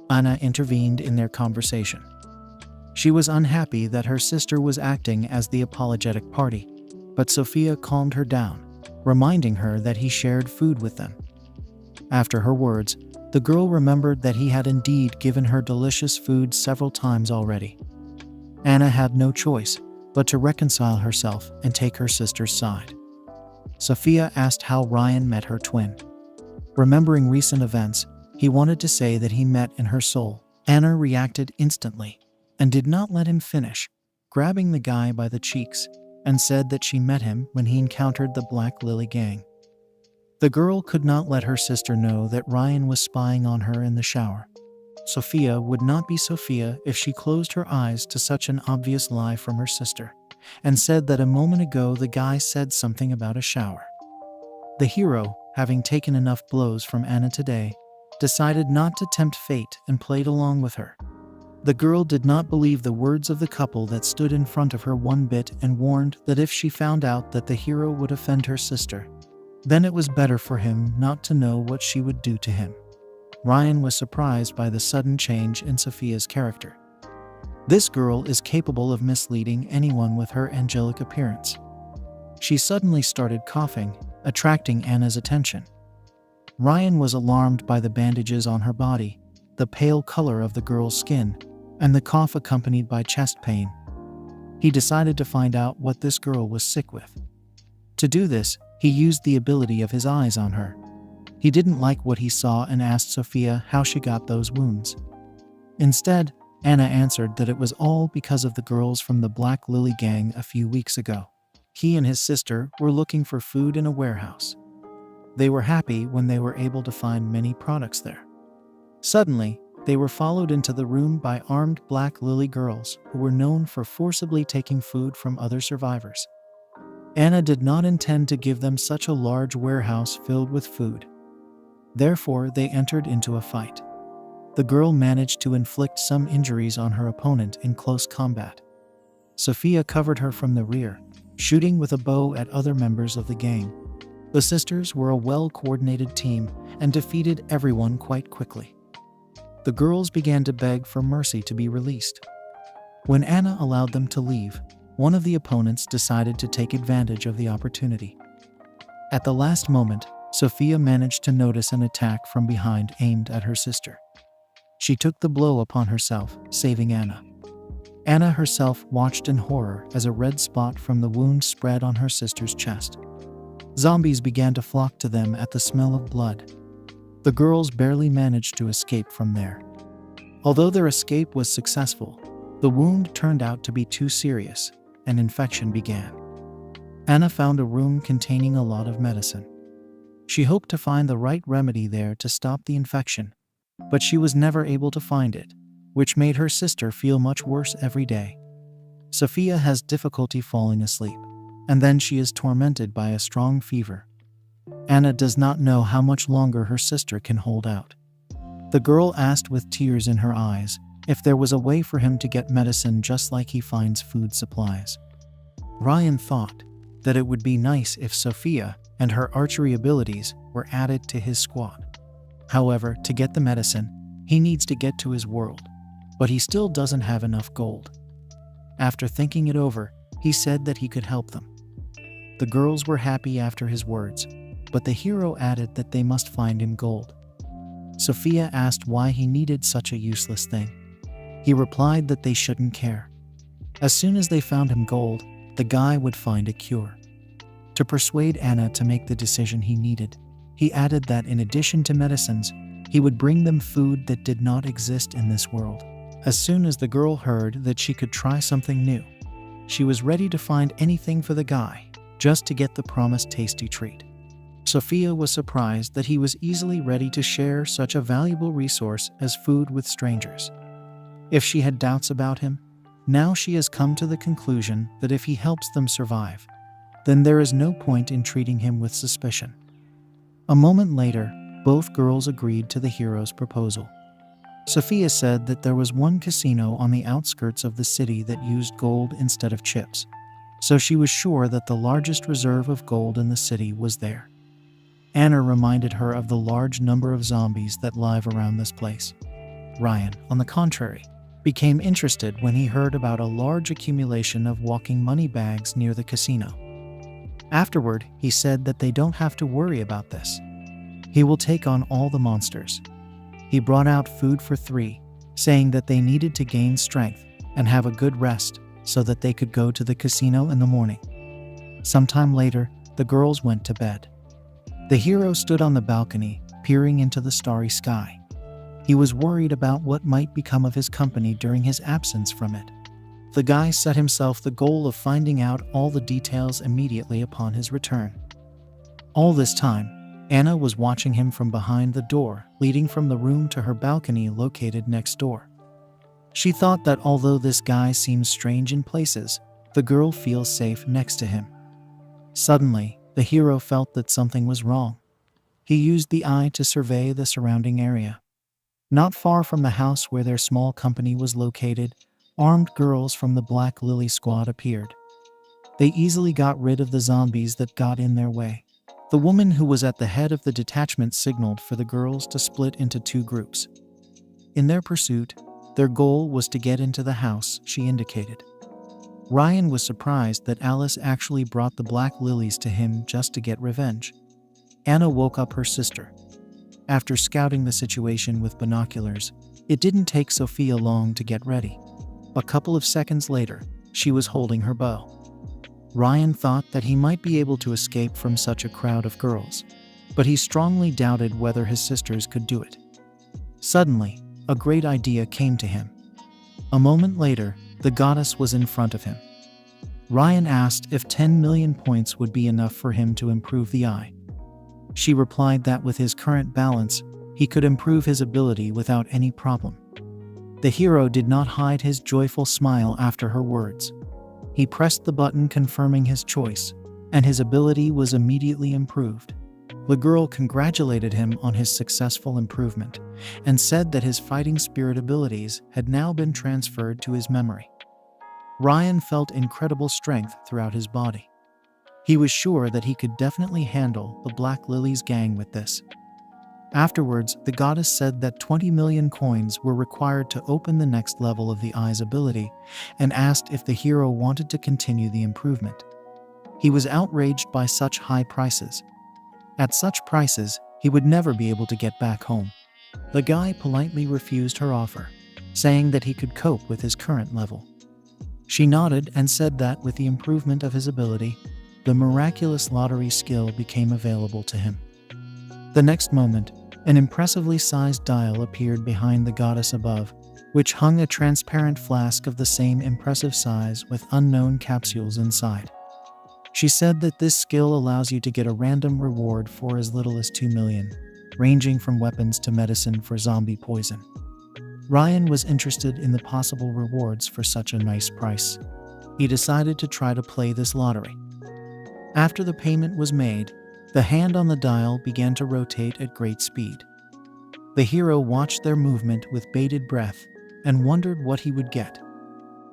Anna intervened in their conversation. She was unhappy that her sister was acting as the apologetic party, but Sophia calmed her down, reminding her that he shared food with them. After her words, the girl remembered that he had indeed given her delicious food several times already. Anna had no choice but to reconcile herself and take her sister's side. Sophia asked how Ryan met her twin. Remembering recent events, he wanted to say that he met in her soul. Anna reacted instantly and did not let him finish, grabbing the guy by the cheeks, and said that she met him when he encountered the Black Lily gang. The girl could not let her sister know that Ryan was spying on her in the shower. Sophia would not be Sophia if she closed her eyes to such an obvious lie from her sister, and said that a moment ago the guy said something about a shower. The hero, having taken enough blows from Anna today, decided not to tempt fate and played along with her. The girl did not believe the words of the couple that stood in front of her one bit and warned that if she found out that the hero would offend her sister, then it was better for him not to know what she would do to him. Ryan was surprised by the sudden change in Sophia's character. This girl is capable of misleading anyone with her angelic appearance. She suddenly started coughing, attracting Anna's attention. Ryan was alarmed by the bandages on her body, the pale color of the girl's skin, and the cough accompanied by chest pain. He decided to find out what this girl was sick with. To do this, he used the ability of his eyes on her. He didn't like what he saw and asked Sophia how she got those wounds. Instead, Anna answered that it was all because of the girls from the Black Lily gang a few weeks ago. He and his sister were looking for food in a warehouse. They were happy when they were able to find many products there. Suddenly, they were followed into the room by armed Black Lily girls who were known for forcibly taking food from other survivors. Anna did not intend to give them such a large warehouse filled with food. Therefore, they entered into a fight. The girl managed to inflict some injuries on her opponent in close combat. Sophia covered her from the rear, shooting with a bow at other members of the gang. The sisters were a well-coordinated team and defeated everyone quite quickly. The girls began to beg for mercy to be released. When Anna allowed them to leave, one of the opponents decided to take advantage of the opportunity. At the last moment, Sophia managed to notice an attack from behind aimed at her sister. She took the blow upon herself, saving Anna. Anna herself watched in horror as a red spot from the wound spread on her sister's chest. Zombies began to flock to them at the smell of blood. The girls barely managed to escape from there. Although their escape was successful, the wound turned out to be too serious, and infection began. Anna found a room containing a lot of medicine. She hoped to find the right remedy there to stop the infection, but she was never able to find it, which made her sister feel much worse every day. Sophia has difficulty falling asleep, and then she is tormented by a strong fever. Anna does not know how much longer her sister can hold out. The girl asked with tears in her eyes if there was a way for him to get medicine just like he finds food supplies. Ryan thought that it would be nice if Sophia and her archery abilities were added to his squad. However, to get the medicine, he needs to get to his world, but he still doesn't have enough gold. After thinking it over, he said that he could help them. The girls were happy after his words, but the hero added that they must find him gold. Sophia asked why he needed such a useless thing. He replied that they shouldn't care. As soon as they found him gold, the guy would find a cure. To persuade Anna to make the decision he needed, he added that in addition to medicines, he would bring them food that did not exist in this world. As soon as the girl heard that she could try something new, she was ready to find anything for the guy, just to get the promised tasty treat. Sophia was surprised that he was easily ready to share such a valuable resource as food with strangers. If she had doubts about him, now she has come to the conclusion that if he helps them survive, then there is no point in treating him with suspicion. A moment later, both girls agreed to the hero's proposal. Sophia said that there was one casino on the outskirts of the city that used gold instead of chips, so she was sure that the largest reserve of gold in the city was there. Anna reminded her of the large number of zombies that live around this place. Ryan, on the contrary, became interested when he heard about a large accumulation of walking money bags near the casino. Afterward, he said that they don't have to worry about this. He will take on all the monsters. He brought out food for 3, saying that they needed to gain strength and have a good rest so that they could go to the casino in the morning. Sometime later, the girls went to bed. The hero stood on the balcony, peering into the starry sky. He was worried about what might become of his company during his absence from it. The guy set himself the goal of finding out all the details immediately upon his return. All this time, Anna was watching him from behind the door leading from the room to her balcony located next door. She thought that although this guy seems strange in places, the girl feels safe next to him. Suddenly, the hero felt that something was wrong. He used the eye to survey the surrounding area. Not far from the house where their small company was located, armed girls from the Black Lily Squad appeared. They easily got rid of the zombies that got in their way. The woman who was at the head of the detachment signaled for the girls to split into 2 groups. In their pursuit, their goal was to get into the house she indicated. Ryan was surprised that Alice actually brought the black lilies to him just to get revenge. Anna woke up her sister. After scouting the situation with binoculars, it didn't take Sophia long to get ready. A couple of seconds later, she was holding her bow. Ryan thought that he might be able to escape from such a crowd of girls, but he strongly doubted whether his sisters could do it. Suddenly, a great idea came to him. A moment later, the goddess was in front of him. Ryan asked if 10 million points would be enough for him to improve the eye. She replied that with his current balance, he could improve his ability without any problem. The hero did not hide his joyful smile after her words. He pressed the button confirming his choice, and his ability was immediately improved. The girl congratulated him on his successful improvement and said that his fighting spirit abilities had now been transferred to his memory. Ryan felt incredible strength throughout his body. He was sure that he could definitely handle the Black Lilies gang with this. Afterwards, the goddess said that 20 million coins were required to open the next level of the eye's ability and asked if the hero wanted to continue the improvement. He was outraged by such high prices. At such prices, he would never be able to get back home. The guy politely refused her offer, saying that he could cope with his current level. She nodded and said that with the improvement of his ability, the miraculous lottery skill became available to him. The next moment, an impressively sized dial appeared behind the goddess above, which hung a transparent flask of the same impressive size with unknown capsules inside. She said that this skill allows you to get a random reward for as little as 2 million, ranging from weapons to medicine for zombie poison. Ryan was interested in the possible rewards for such a nice price. He decided to try to play this lottery. After the payment was made, the hand on the dial began to rotate at great speed. The hero watched their movement with bated breath and wondered what he would get.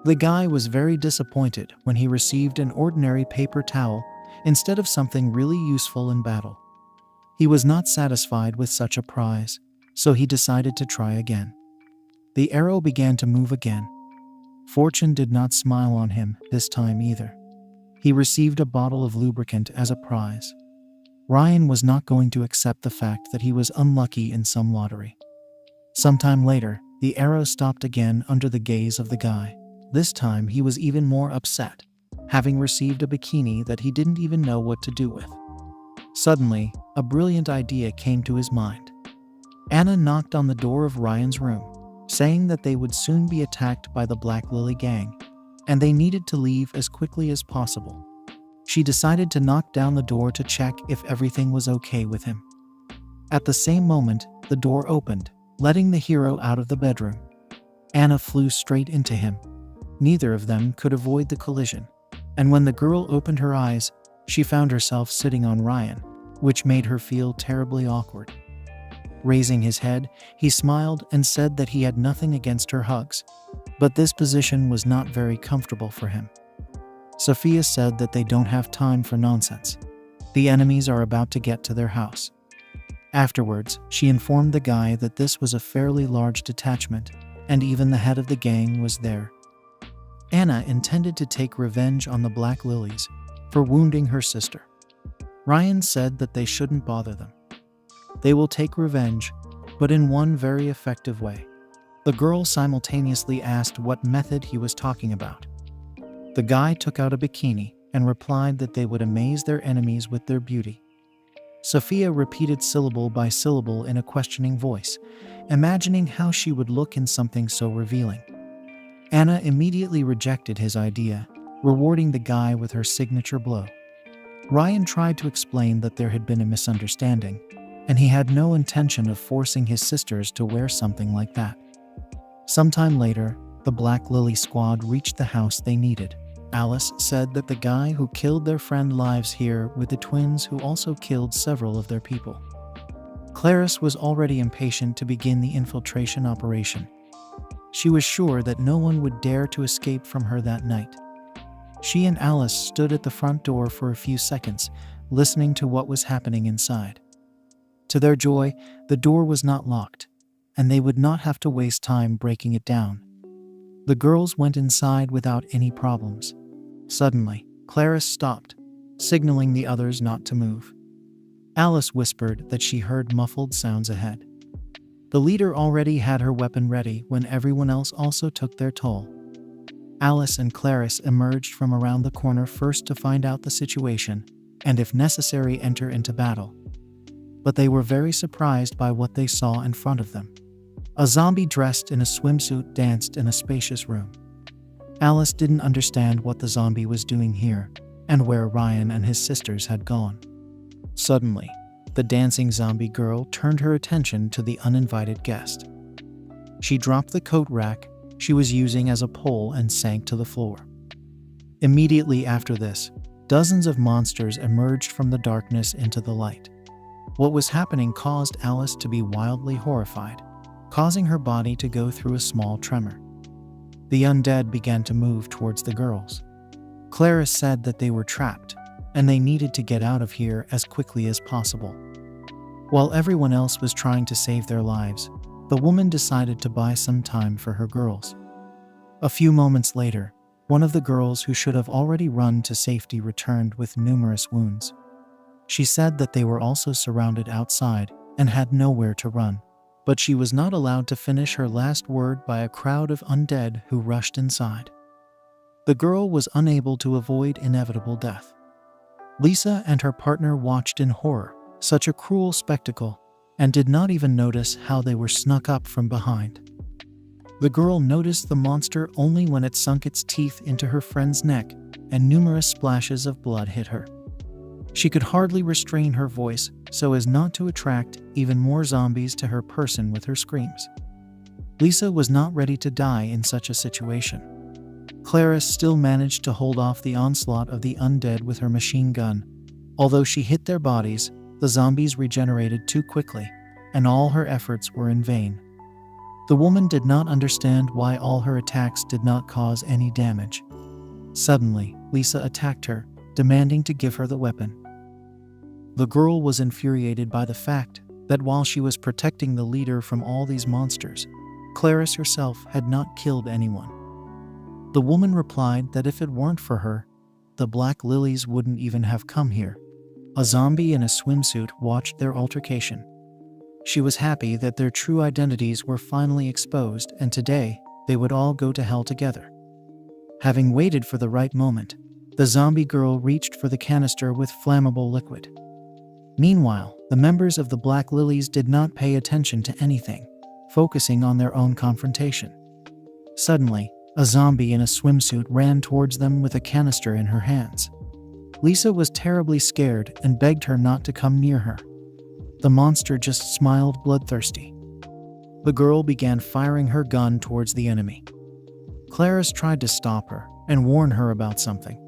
The guy was very disappointed when he received an ordinary paper towel instead of something really useful in battle. He was not satisfied with such a prize, so he decided to try again. The arrow began to move again. Fortune did not smile on him this time either. He received a bottle of lubricant as a prize. Ryan was not going to accept the fact that he was unlucky in some lottery. Sometime later, the arrow stopped again under the gaze of the guy. This time he was even more upset, having received a bikini that he didn't even know what to do with. Suddenly, a brilliant idea came to his mind. Anna knocked on the door of Ryan's room. saying that they would soon be attacked by the Black Lily gang, and they needed to leave as quickly as possible. She decided to knock down the door to check if everything was okay with him. At the same moment, the door opened, letting the hero out of the bedroom. Anna flew straight into him. Neither of them could avoid the collision, and when the girl opened her eyes, she found herself sitting on Ryan, which made her feel terribly awkward. Raising his head, he smiled and said that he had nothing against her hugs, but this position was not very comfortable for him. Sophia said that they don't have time for nonsense. The enemies are about to get to their house. Afterwards, she informed the guy that this was a fairly large detachment, and even the head of the gang was there. Anna intended to take revenge on the Black Lilies for wounding her sister. Ryan said that they shouldn't bother them. They will take revenge, but in one very effective way. The girl simultaneously asked what method he was talking about. The guy took out a bikini and replied that they would amaze their enemies with their beauty. Sophia repeated syllable by syllable in a questioning voice, imagining how she would look in something so revealing. Anna immediately rejected his idea, rewarding the guy with her signature blow. Ryan tried to explain that there had been a misunderstanding, and he had no intention of forcing his sisters to wear something like that. Sometime later, the Black Lily squad reached the house they needed. Alice said that the guy who killed their friend lives here with the twins who also killed several of their people. Clarice was already impatient to begin the infiltration operation. She was sure that no one would dare to escape from her that night. She and Alice stood at the front door for a few seconds, listening to what was happening inside. To their joy, the door was not locked, and they would not have to waste time breaking it down. The girls went inside without any problems. Suddenly, Clarice stopped, signaling the others not to move. Alice whispered that she heard muffled sounds ahead. The leader already had her weapon ready when everyone else also took their toll. Alice and Clarice emerged from around the corner first to find out the situation, and if necessary enter into battle. But they were very surprised by what they saw in front of them. A zombie dressed in a swimsuit danced in a spacious room. Alice didn't understand what the zombie was doing here, and where Ryan and his sisters had gone. Suddenly, the dancing zombie girl turned her attention to the uninvited guest. She dropped the coat rack she was using as a pole and sank to the floor. Immediately after this, dozens of monsters emerged from the darkness into the light. What was happening caused Alice to be wildly horrified, causing her body to go through a small tremor. The undead began to move towards the girls. Clarice said that they were trapped, and they needed to get out of here as quickly as possible. While everyone else was trying to save their lives, the woman decided to buy some time for her girls. A few moments later, one of the girls who should have already run to safety returned with numerous wounds. She said that they were also surrounded outside and had nowhere to run, but she was not allowed to finish her last word by a crowd of undead who rushed inside. The girl was unable to avoid inevitable death. Lisa and her partner watched in horror, such a cruel spectacle, and did not even notice how they were snuck up from behind. The girl noticed the monster only when it sunk its teeth into her friend's neck and numerous splashes of blood hit her. She could hardly restrain her voice so as not to attract even more zombies to her person with her screams. Lisa was not ready to die in such a situation. Clarice still managed to hold off the onslaught of the undead with her machine gun. Although she hit their bodies, the zombies regenerated too quickly, and all her efforts were in vain. The woman did not understand why all her attacks did not cause any damage. Suddenly, Lisa attacked her, demanding to give her the weapon. The girl was infuriated by the fact that while she was protecting the leader from all these monsters, Clarice herself had not killed anyone. The woman replied that if it weren't for her, the Black Lilies wouldn't even have come here. A zombie in a swimsuit watched their altercation. She was happy that their true identities were finally exposed, and today they would all go to hell together. Having waited for the right moment, the zombie girl reached for the canister with flammable liquid. Meanwhile, the members of the Black Lilies did not pay attention to anything, focusing on their own confrontation. Suddenly, a zombie in a swimsuit ran towards them with a canister in her hands. Lisa was terribly scared and begged her not to come near her. The monster just smiled bloodthirsty. The girl began firing her gun towards the enemy. Clarice tried to stop her and warn her about something.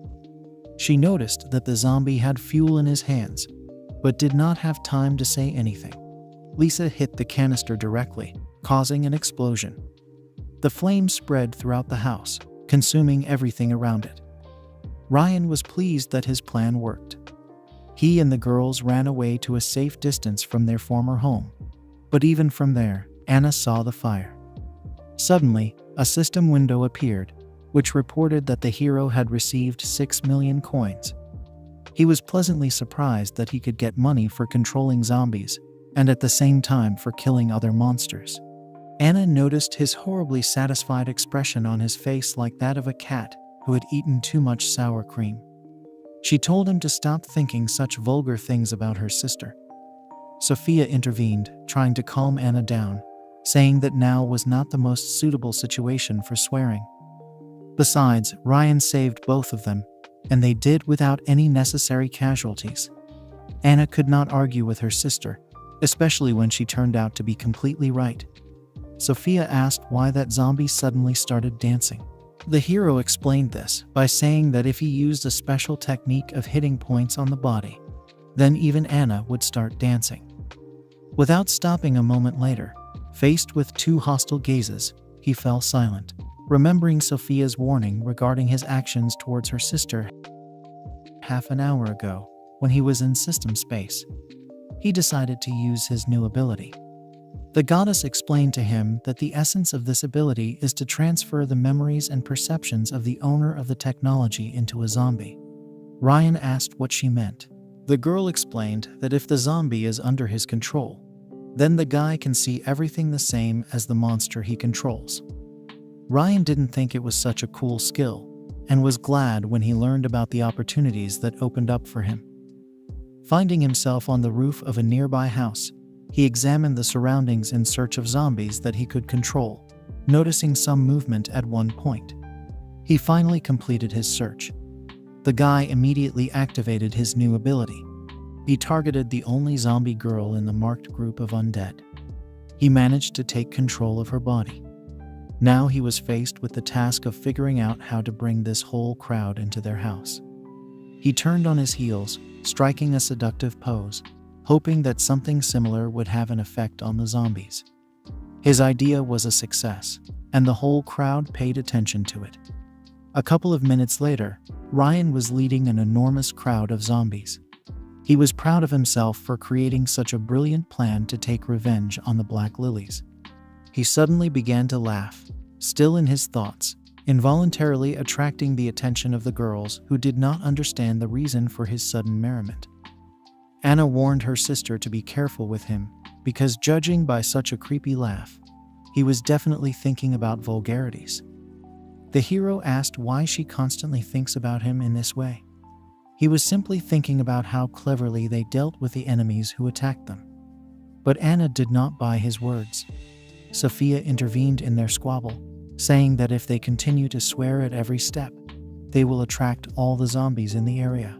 She noticed that the zombie had fuel in his hands, but did not have time to say anything. Lisa hit the canister directly, causing an explosion. The flames spread throughout the house, consuming everything around it. Ryan was pleased that his plan worked. He and the girls ran away to a safe distance from their former home. But even from there, Anna saw the fire. Suddenly, a system window appeared, which reported that the hero had received 6 million coins. He was pleasantly surprised that he could get money for controlling zombies, and at the same time for killing other monsters. Anna noticed his horribly satisfied expression on his face, like that of a cat who had eaten too much sour cream. She told him to stop thinking such vulgar things about her sister. Sophia intervened, trying to calm Anna down, saying that now was not the most suitable situation for swearing. Besides, Ryan saved both of them, and they did without any necessary casualties. Anna could not argue with her sister, especially when she turned out to be completely right. Sophia asked why that zombie suddenly started dancing. The hero explained this by saying that if he used a special technique of hitting points on the body, then even Anna would start dancing. Without stopping a moment later, faced with two hostile gazes, he fell silent, remembering Sophia's warning regarding his actions towards her sister half an hour ago when he was in system space. He decided to use his new ability. The goddess explained to him that the essence of this ability is to transfer the memories and perceptions of the owner of the technology into a zombie. Ryan asked what she meant. The girl explained that if the zombie is under his control, then the guy can see everything the same as the monster he controls. Ryan didn't think it was such a cool skill, and was glad when he learned about the opportunities that opened up for him. Finding himself on the roof of a nearby house, he examined the surroundings in search of zombies that he could control, noticing some movement at one point. He finally completed his search. The guy immediately activated his new ability. He targeted the only zombie girl in the marked group of undead. He managed to take control of her body. Now he was faced with the task of figuring out how to bring this whole crowd into their house. He turned on his heels, striking a seductive pose, hoping that something similar would have an effect on the zombies. His idea was a success, and the whole crowd paid attention to it. A couple of minutes later, Ryan was leading an enormous crowd of zombies. He was proud of himself for creating such a brilliant plan to take revenge on the Black Lilies. He suddenly began to laugh, still in his thoughts, involuntarily attracting the attention of the girls who did not understand the reason for his sudden merriment. Anna warned her sister to be careful with him, because judging by such a creepy laugh, he was definitely thinking about vulgarities. The hero asked why she constantly thinks about him in this way. He was simply thinking about how cleverly they dealt with the enemies who attacked them. But Anna did not buy his words. Sophia intervened in their squabble, saying that if they continue to swear at every step, they will attract all the zombies in the area.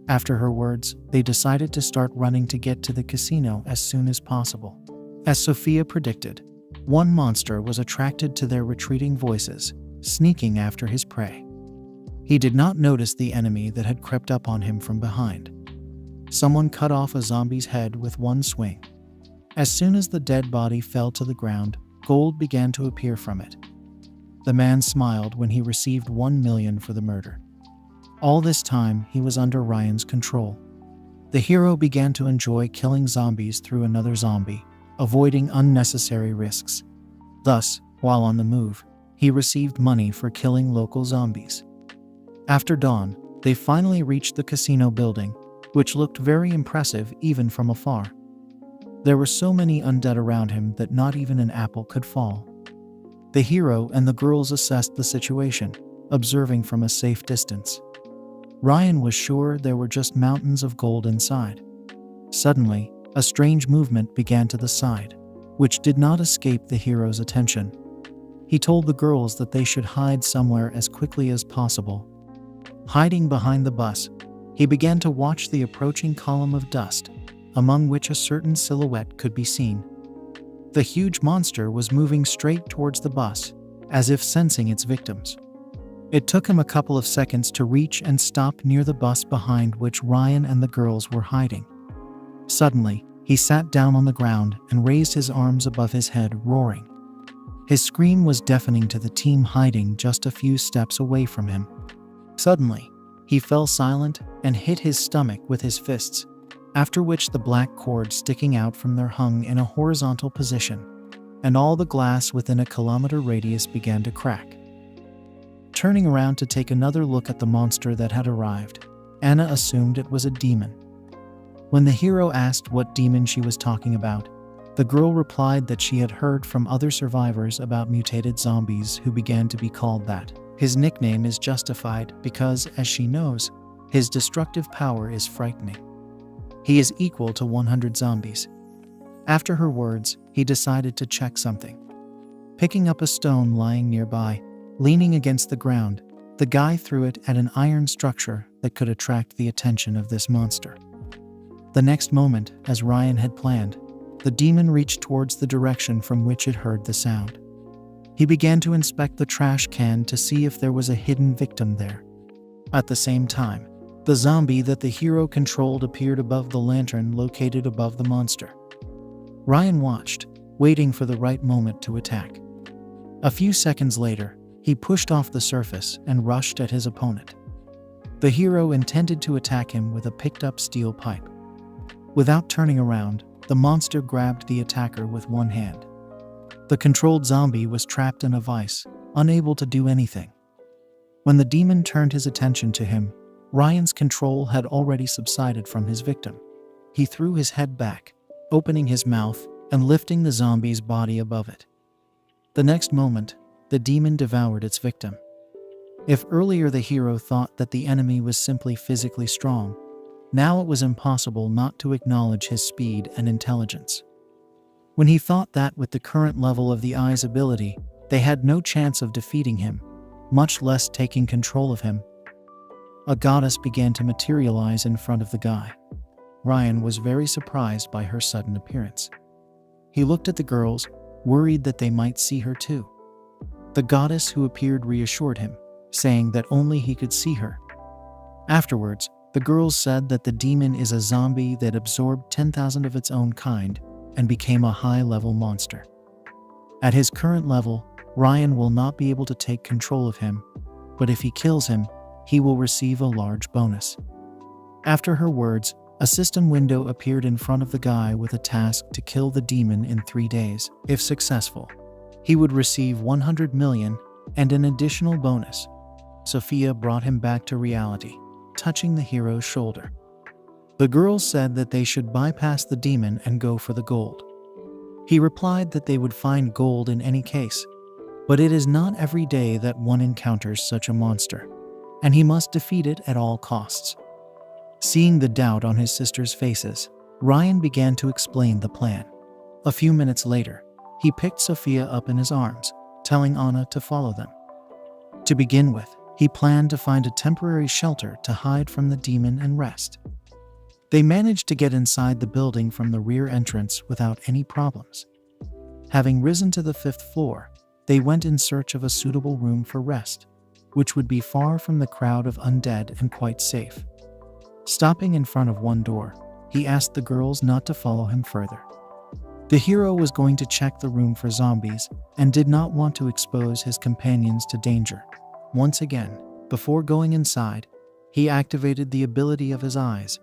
After her words, they decided to start running to get to the casino as soon as possible. As Sophia predicted, one monster was attracted to their retreating voices, sneaking after his prey. He did not notice the enemy that had crept up on him from behind. Someone cut off a zombie's head with one swing. As soon as the dead body fell to the ground, gold began to appear from it. The man smiled when he received 1 million for the murder. All this time, he was under Ryan's control. The hero began to enjoy killing zombies through another zombie, avoiding unnecessary risks. Thus, while on the move, he received money for killing local zombies. After dawn, they finally reached the casino building, which looked very impressive even from afar. There were so many undead around him that not even an apple could fall. The hero and the girls assessed the situation, observing from a safe distance. Ryan was sure there were just mountains of gold inside. Suddenly, a strange movement began to the side. which did not escape the hero's attention. He told the girls that they should hide somewhere as quickly as possible. Hiding behind the bus, he began to watch the approaching column of dust, among which a certain silhouette could be seen. The huge monster was moving straight towards the bus, as if sensing its victims. It took him a couple of seconds to reach and stop near the bus behind which Ryan and the girls were hiding. Suddenly, he sat down on the ground and raised his arms above his head, roaring. His scream was deafening to the team hiding just a few steps away from him. Suddenly, he fell silent and hit his stomach with his fists, after which the black cord sticking out from there hung in a horizontal position, and all the glass within a kilometer radius began to crack. Turning around to take another look at the monster that had arrived, Anna assumed it was a demon. When the hero asked what demon she was talking about, the girl replied that she had heard from other survivors about mutated zombies who began to be called that. His nickname is justified because, as she knows, his destructive power is frightening. He is equal to 100 zombies. After her words, he decided to check something. Picking up a stone lying nearby, leaning against the ground, the guy threw it at an iron structure that could attract the attention of this monster. The next moment, as Ryan had planned, the demon reached towards the direction from which it heard the sound. He began to inspect the trash can to see if there was a hidden victim there. At the same time, the zombie that the hero controlled appeared above the lantern located above the monster. Ryan watched, waiting for the right moment to attack. A few seconds later, he pushed off the surface and rushed at his opponent. The hero intended to attack him with a picked-up steel pipe. Without turning around, the monster grabbed the attacker with one hand. The controlled zombie was trapped in a vice, unable to do anything. When the demon turned his attention to him, Ryan's control had already subsided from his victim. He threw his head back, opening his mouth and lifting the zombie's body above it. The next moment, the demon devoured its victim. If earlier the hero thought that the enemy was simply physically strong, now it was impossible not to acknowledge his speed and intelligence. When he thought that with the current level of the Eye's ability, they had no chance of defeating him, much less taking control of him, a goddess began to materialize in front of the guy. Ryan was very surprised by her sudden appearance. He looked at the girls, worried that they might see her too. The goddess who appeared reassured him, saying that only he could see her. Afterwards, the girls said that the demon is a zombie that absorbed 10,000 of its own kind and became a high-level monster. At his current level, Ryan will not be able to take control of him, but if he kills him, he will receive a large bonus. After her words, a system window appeared in front of the guy with a task to kill the demon in 3 days. If successful, he would receive 100 million and an additional bonus. Sophia brought him back to reality, touching the hero's shoulder. The girls said that they should bypass the demon and go for the gold. He replied that they would find gold in any case, but it is not every day that one encounters such a monster, and he must defeat it at all costs. Seeing the doubt on his sisters' faces, Ryan began to explain the plan. A few minutes later, he picked Sophia up in his arms, telling Anna to follow them. To begin with, he planned to find a temporary shelter to hide from the demon and rest. They managed to get inside the building from the rear entrance without any problems. Having risen to the 5th floor, they went in search of a suitable room for rest, which would be far from the crowd of undead and quite safe. Stopping in front of one door, he asked the girls not to follow him further. The hero was going to check the room for zombies and did not want to expose his companions to danger. Once again, before going inside, he activated the ability of his eyes.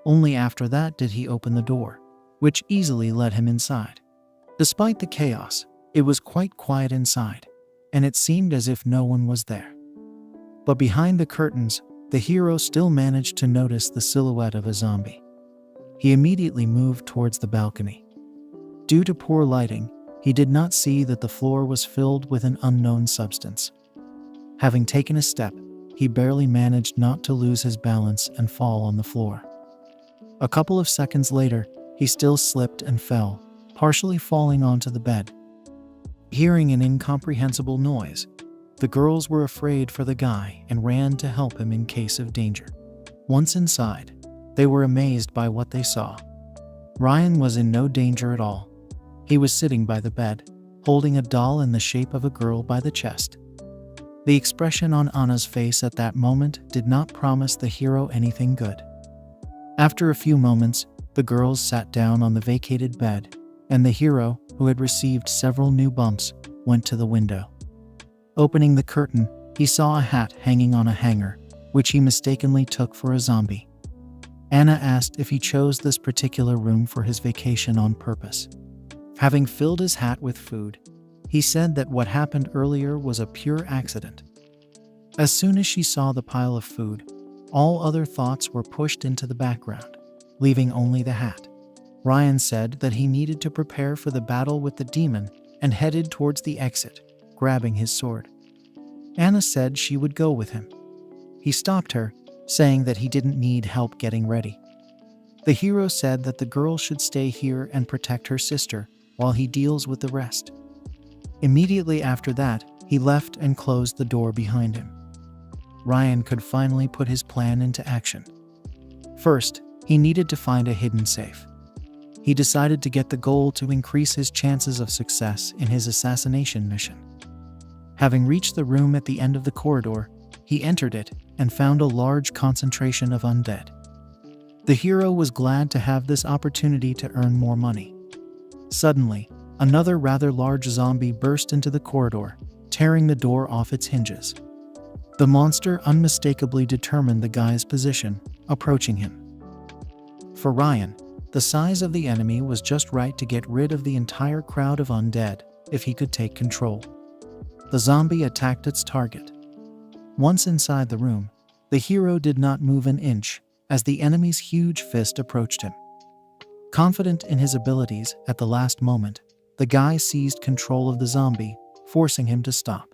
Only after that did he open the door, which easily led him inside. Despite the chaos, it was quite quiet inside, and it seemed as if no one was there. But behind the curtains, the hero still managed to notice the silhouette of a zombie. He immediately moved towards the balcony. Due to poor lighting, he did not see that the floor was filled with an unknown substance. Having taken a step, he barely managed not to lose his balance and fall on the floor. A couple of seconds later, he still slipped and fell, partially falling onto the bed. Hearing an incomprehensible noise, the girls were afraid for the guy and ran to help him in case of danger. Once inside, they were amazed by what they saw. Ryan was in no danger at all. He was sitting by the bed, holding a doll in the shape of a girl by the chest. The expression on Anna's face at that moment did not promise the hero anything good. After a few moments, the girls sat down on the vacated bed, and the hero, who had received several new bumps, went to the window. Opening the curtain, he saw a hat hanging on a hanger, which he mistakenly took for a zombie. Anna asked if he chose this particular room for his vacation on purpose. Having filled his hat with food, he said that what happened earlier was a pure accident. As soon as she saw the pile of food, all other thoughts were pushed into the background, leaving only the hat. Ryan said that he needed to prepare for the battle with the demon and headed towards the exit, grabbing his sword. Anna said she would go with him. He stopped her, saying that he didn't need help getting ready. The hero said that the girl should stay here and protect her sister while he deals with the rest. Immediately after that, he left and closed the door behind him. Ryan could finally put his plan into action. First, he needed to find a hidden safe. He decided to get the gold to increase his chances of success in his assassination mission. Having reached the room at the end of the corridor, he entered it and found a large concentration of undead. The hero was glad to have this opportunity to earn more money. Suddenly, another rather large zombie burst into the corridor, tearing the door off its hinges. The monster unmistakably determined the guy's position, approaching him. For Ryan, the size of the enemy was just right to get rid of the entire crowd of undead if he could take control. The zombie attacked its target. Once inside the room, the hero did not move an inch as the enemy's huge fist approached him. Confident in his abilities, at the last moment, the guy seized control of the zombie, forcing him to stop.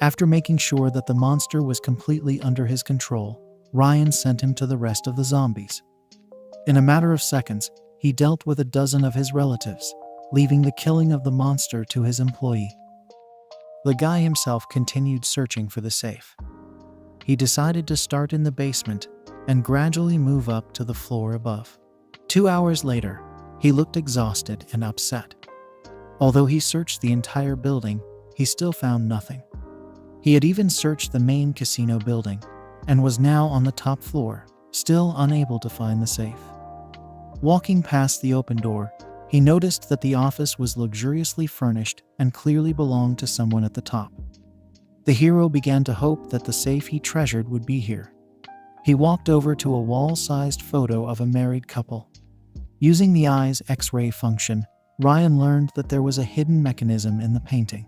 After making sure that the monster was completely under his control, Ryan sent him to the rest of the zombies. In a matter of seconds, he dealt with a dozen of his relatives, leaving the killing of the monster to his employee. The guy himself continued searching for the safe. He decided to start in the basement and gradually move up to the floor above. 2 hours later, he looked exhausted and upset. Although he searched the entire building, he still found nothing. He had even searched the main casino building and was now on the top floor, still unable to find the safe. Walking past the open door, he noticed that the office was luxuriously furnished and clearly belonged to someone at the top. The hero began to hope that the safe he treasured would be here. He walked over to a wall-sized photo of a married couple. Using the eye's X-ray function, Ryan learned that there was a hidden mechanism in the painting.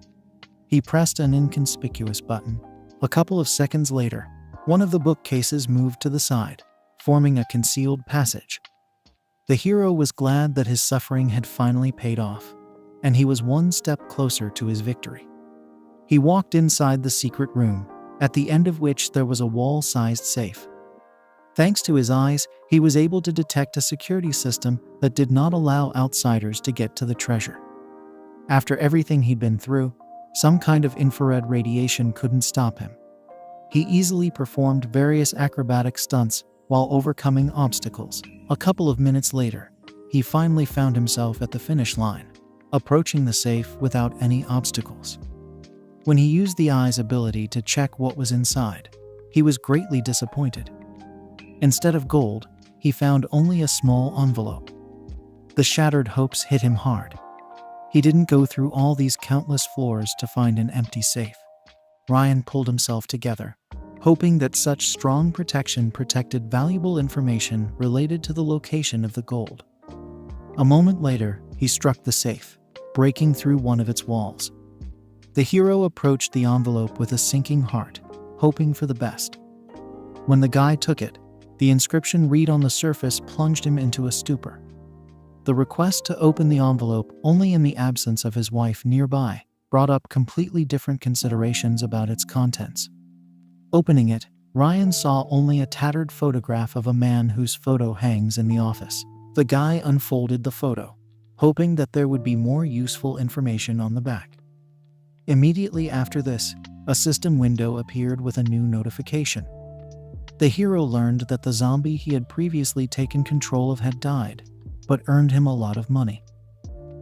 He pressed an inconspicuous button. A couple of seconds later, one of the bookcases moved to the side, forming a concealed passage. The hero was glad that his suffering had finally paid off, and he was one step closer to his victory. He walked inside the secret room, at the end of which there was a wall-sized safe. Thanks to his eyes, he was able to detect a security system that did not allow outsiders to get to the treasure. After everything he'd been through, some kind of infrared radiation couldn't stop him. He easily performed various acrobatic stunts while overcoming obstacles. A couple of minutes later, he finally found himself at the finish line, approaching the safe without any obstacles. When he used the eye's ability to check what was inside, he was greatly disappointed. Instead of gold, he found only a small envelope. The shattered hopes hit him hard. He didn't go through all these countless floors to find an empty safe. Ryan pulled himself together, hoping that such strong protection protected valuable information related to the location of the gold. A moment later, he struck the safe, breaking through one of its walls. The hero approached the envelope with a sinking heart, hoping for the best. When the guy took it, the inscription read on the surface plunged him into a stupor. The request to open the envelope only in the absence of his wife nearby brought up completely different considerations about its contents. Opening it, Ryan saw only a tattered photograph of a man whose photo hangs in the office. The guy unfolded the photo, hoping that there would be more useful information on the back. Immediately after this, a system window appeared with a new notification. The hero learned that the zombie he had previously taken control of had died, but earned him a lot of money.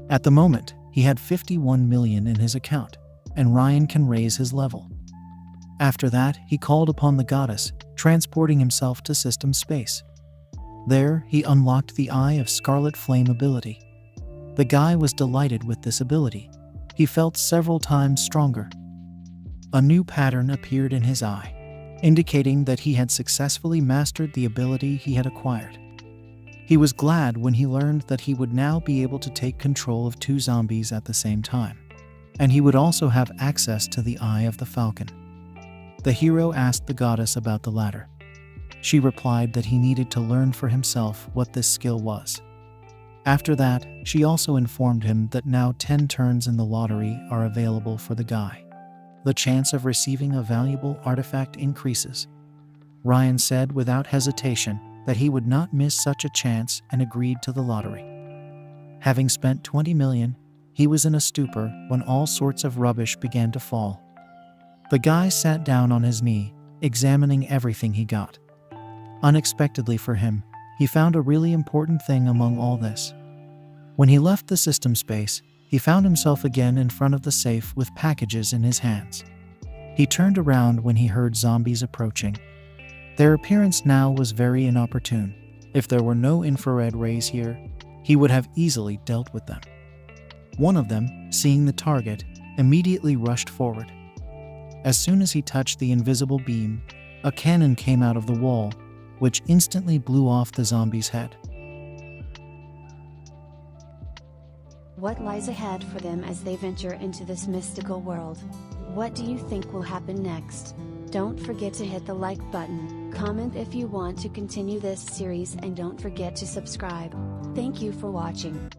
At the moment, he had 51 million in his account, and Ryan can raise his level. After that, he called upon the goddess, transporting himself to system space. There, he unlocked the Eye of Scarlet Flame ability. The guy was delighted with this ability. He felt several times stronger. A new pattern appeared in his eye, indicating that he had successfully mastered the ability he had acquired. He was glad when he learned that he would now be able to take control of 2 zombies at the same time, and he would also have access to the Eye of the Falcon. The hero asked the goddess about the latter. She replied that he needed to learn for himself what this skill was. After that, she also informed him that now 10 turns in the lottery are available for the guy. The chance of receiving a valuable artifact increases. Ryan said without hesitation that he would not miss such a chance and agreed to the lottery. Having spent 20 million, he was in a stupor when all sorts of rubbish began to fall. The guy sat down on his knee, examining everything he got. Unexpectedly for him, he found a really important thing among all this. When he left the system space, he found himself again in front of the safe with packages in his hands. He turned around when he heard zombies approaching. Their appearance now was very inopportune. If there were no infrared rays here, he would have easily dealt with them. One of them, seeing the target, immediately rushed forward. As soon as he touched the invisible beam, a cannon came out of the wall, which instantly blew off the zombie's head. What lies ahead for them as they venture into this mystical world? What do you think will happen next? Don't forget to hit the like button, comment if you want to continue this series, and don't forget to subscribe. Thank you for watching.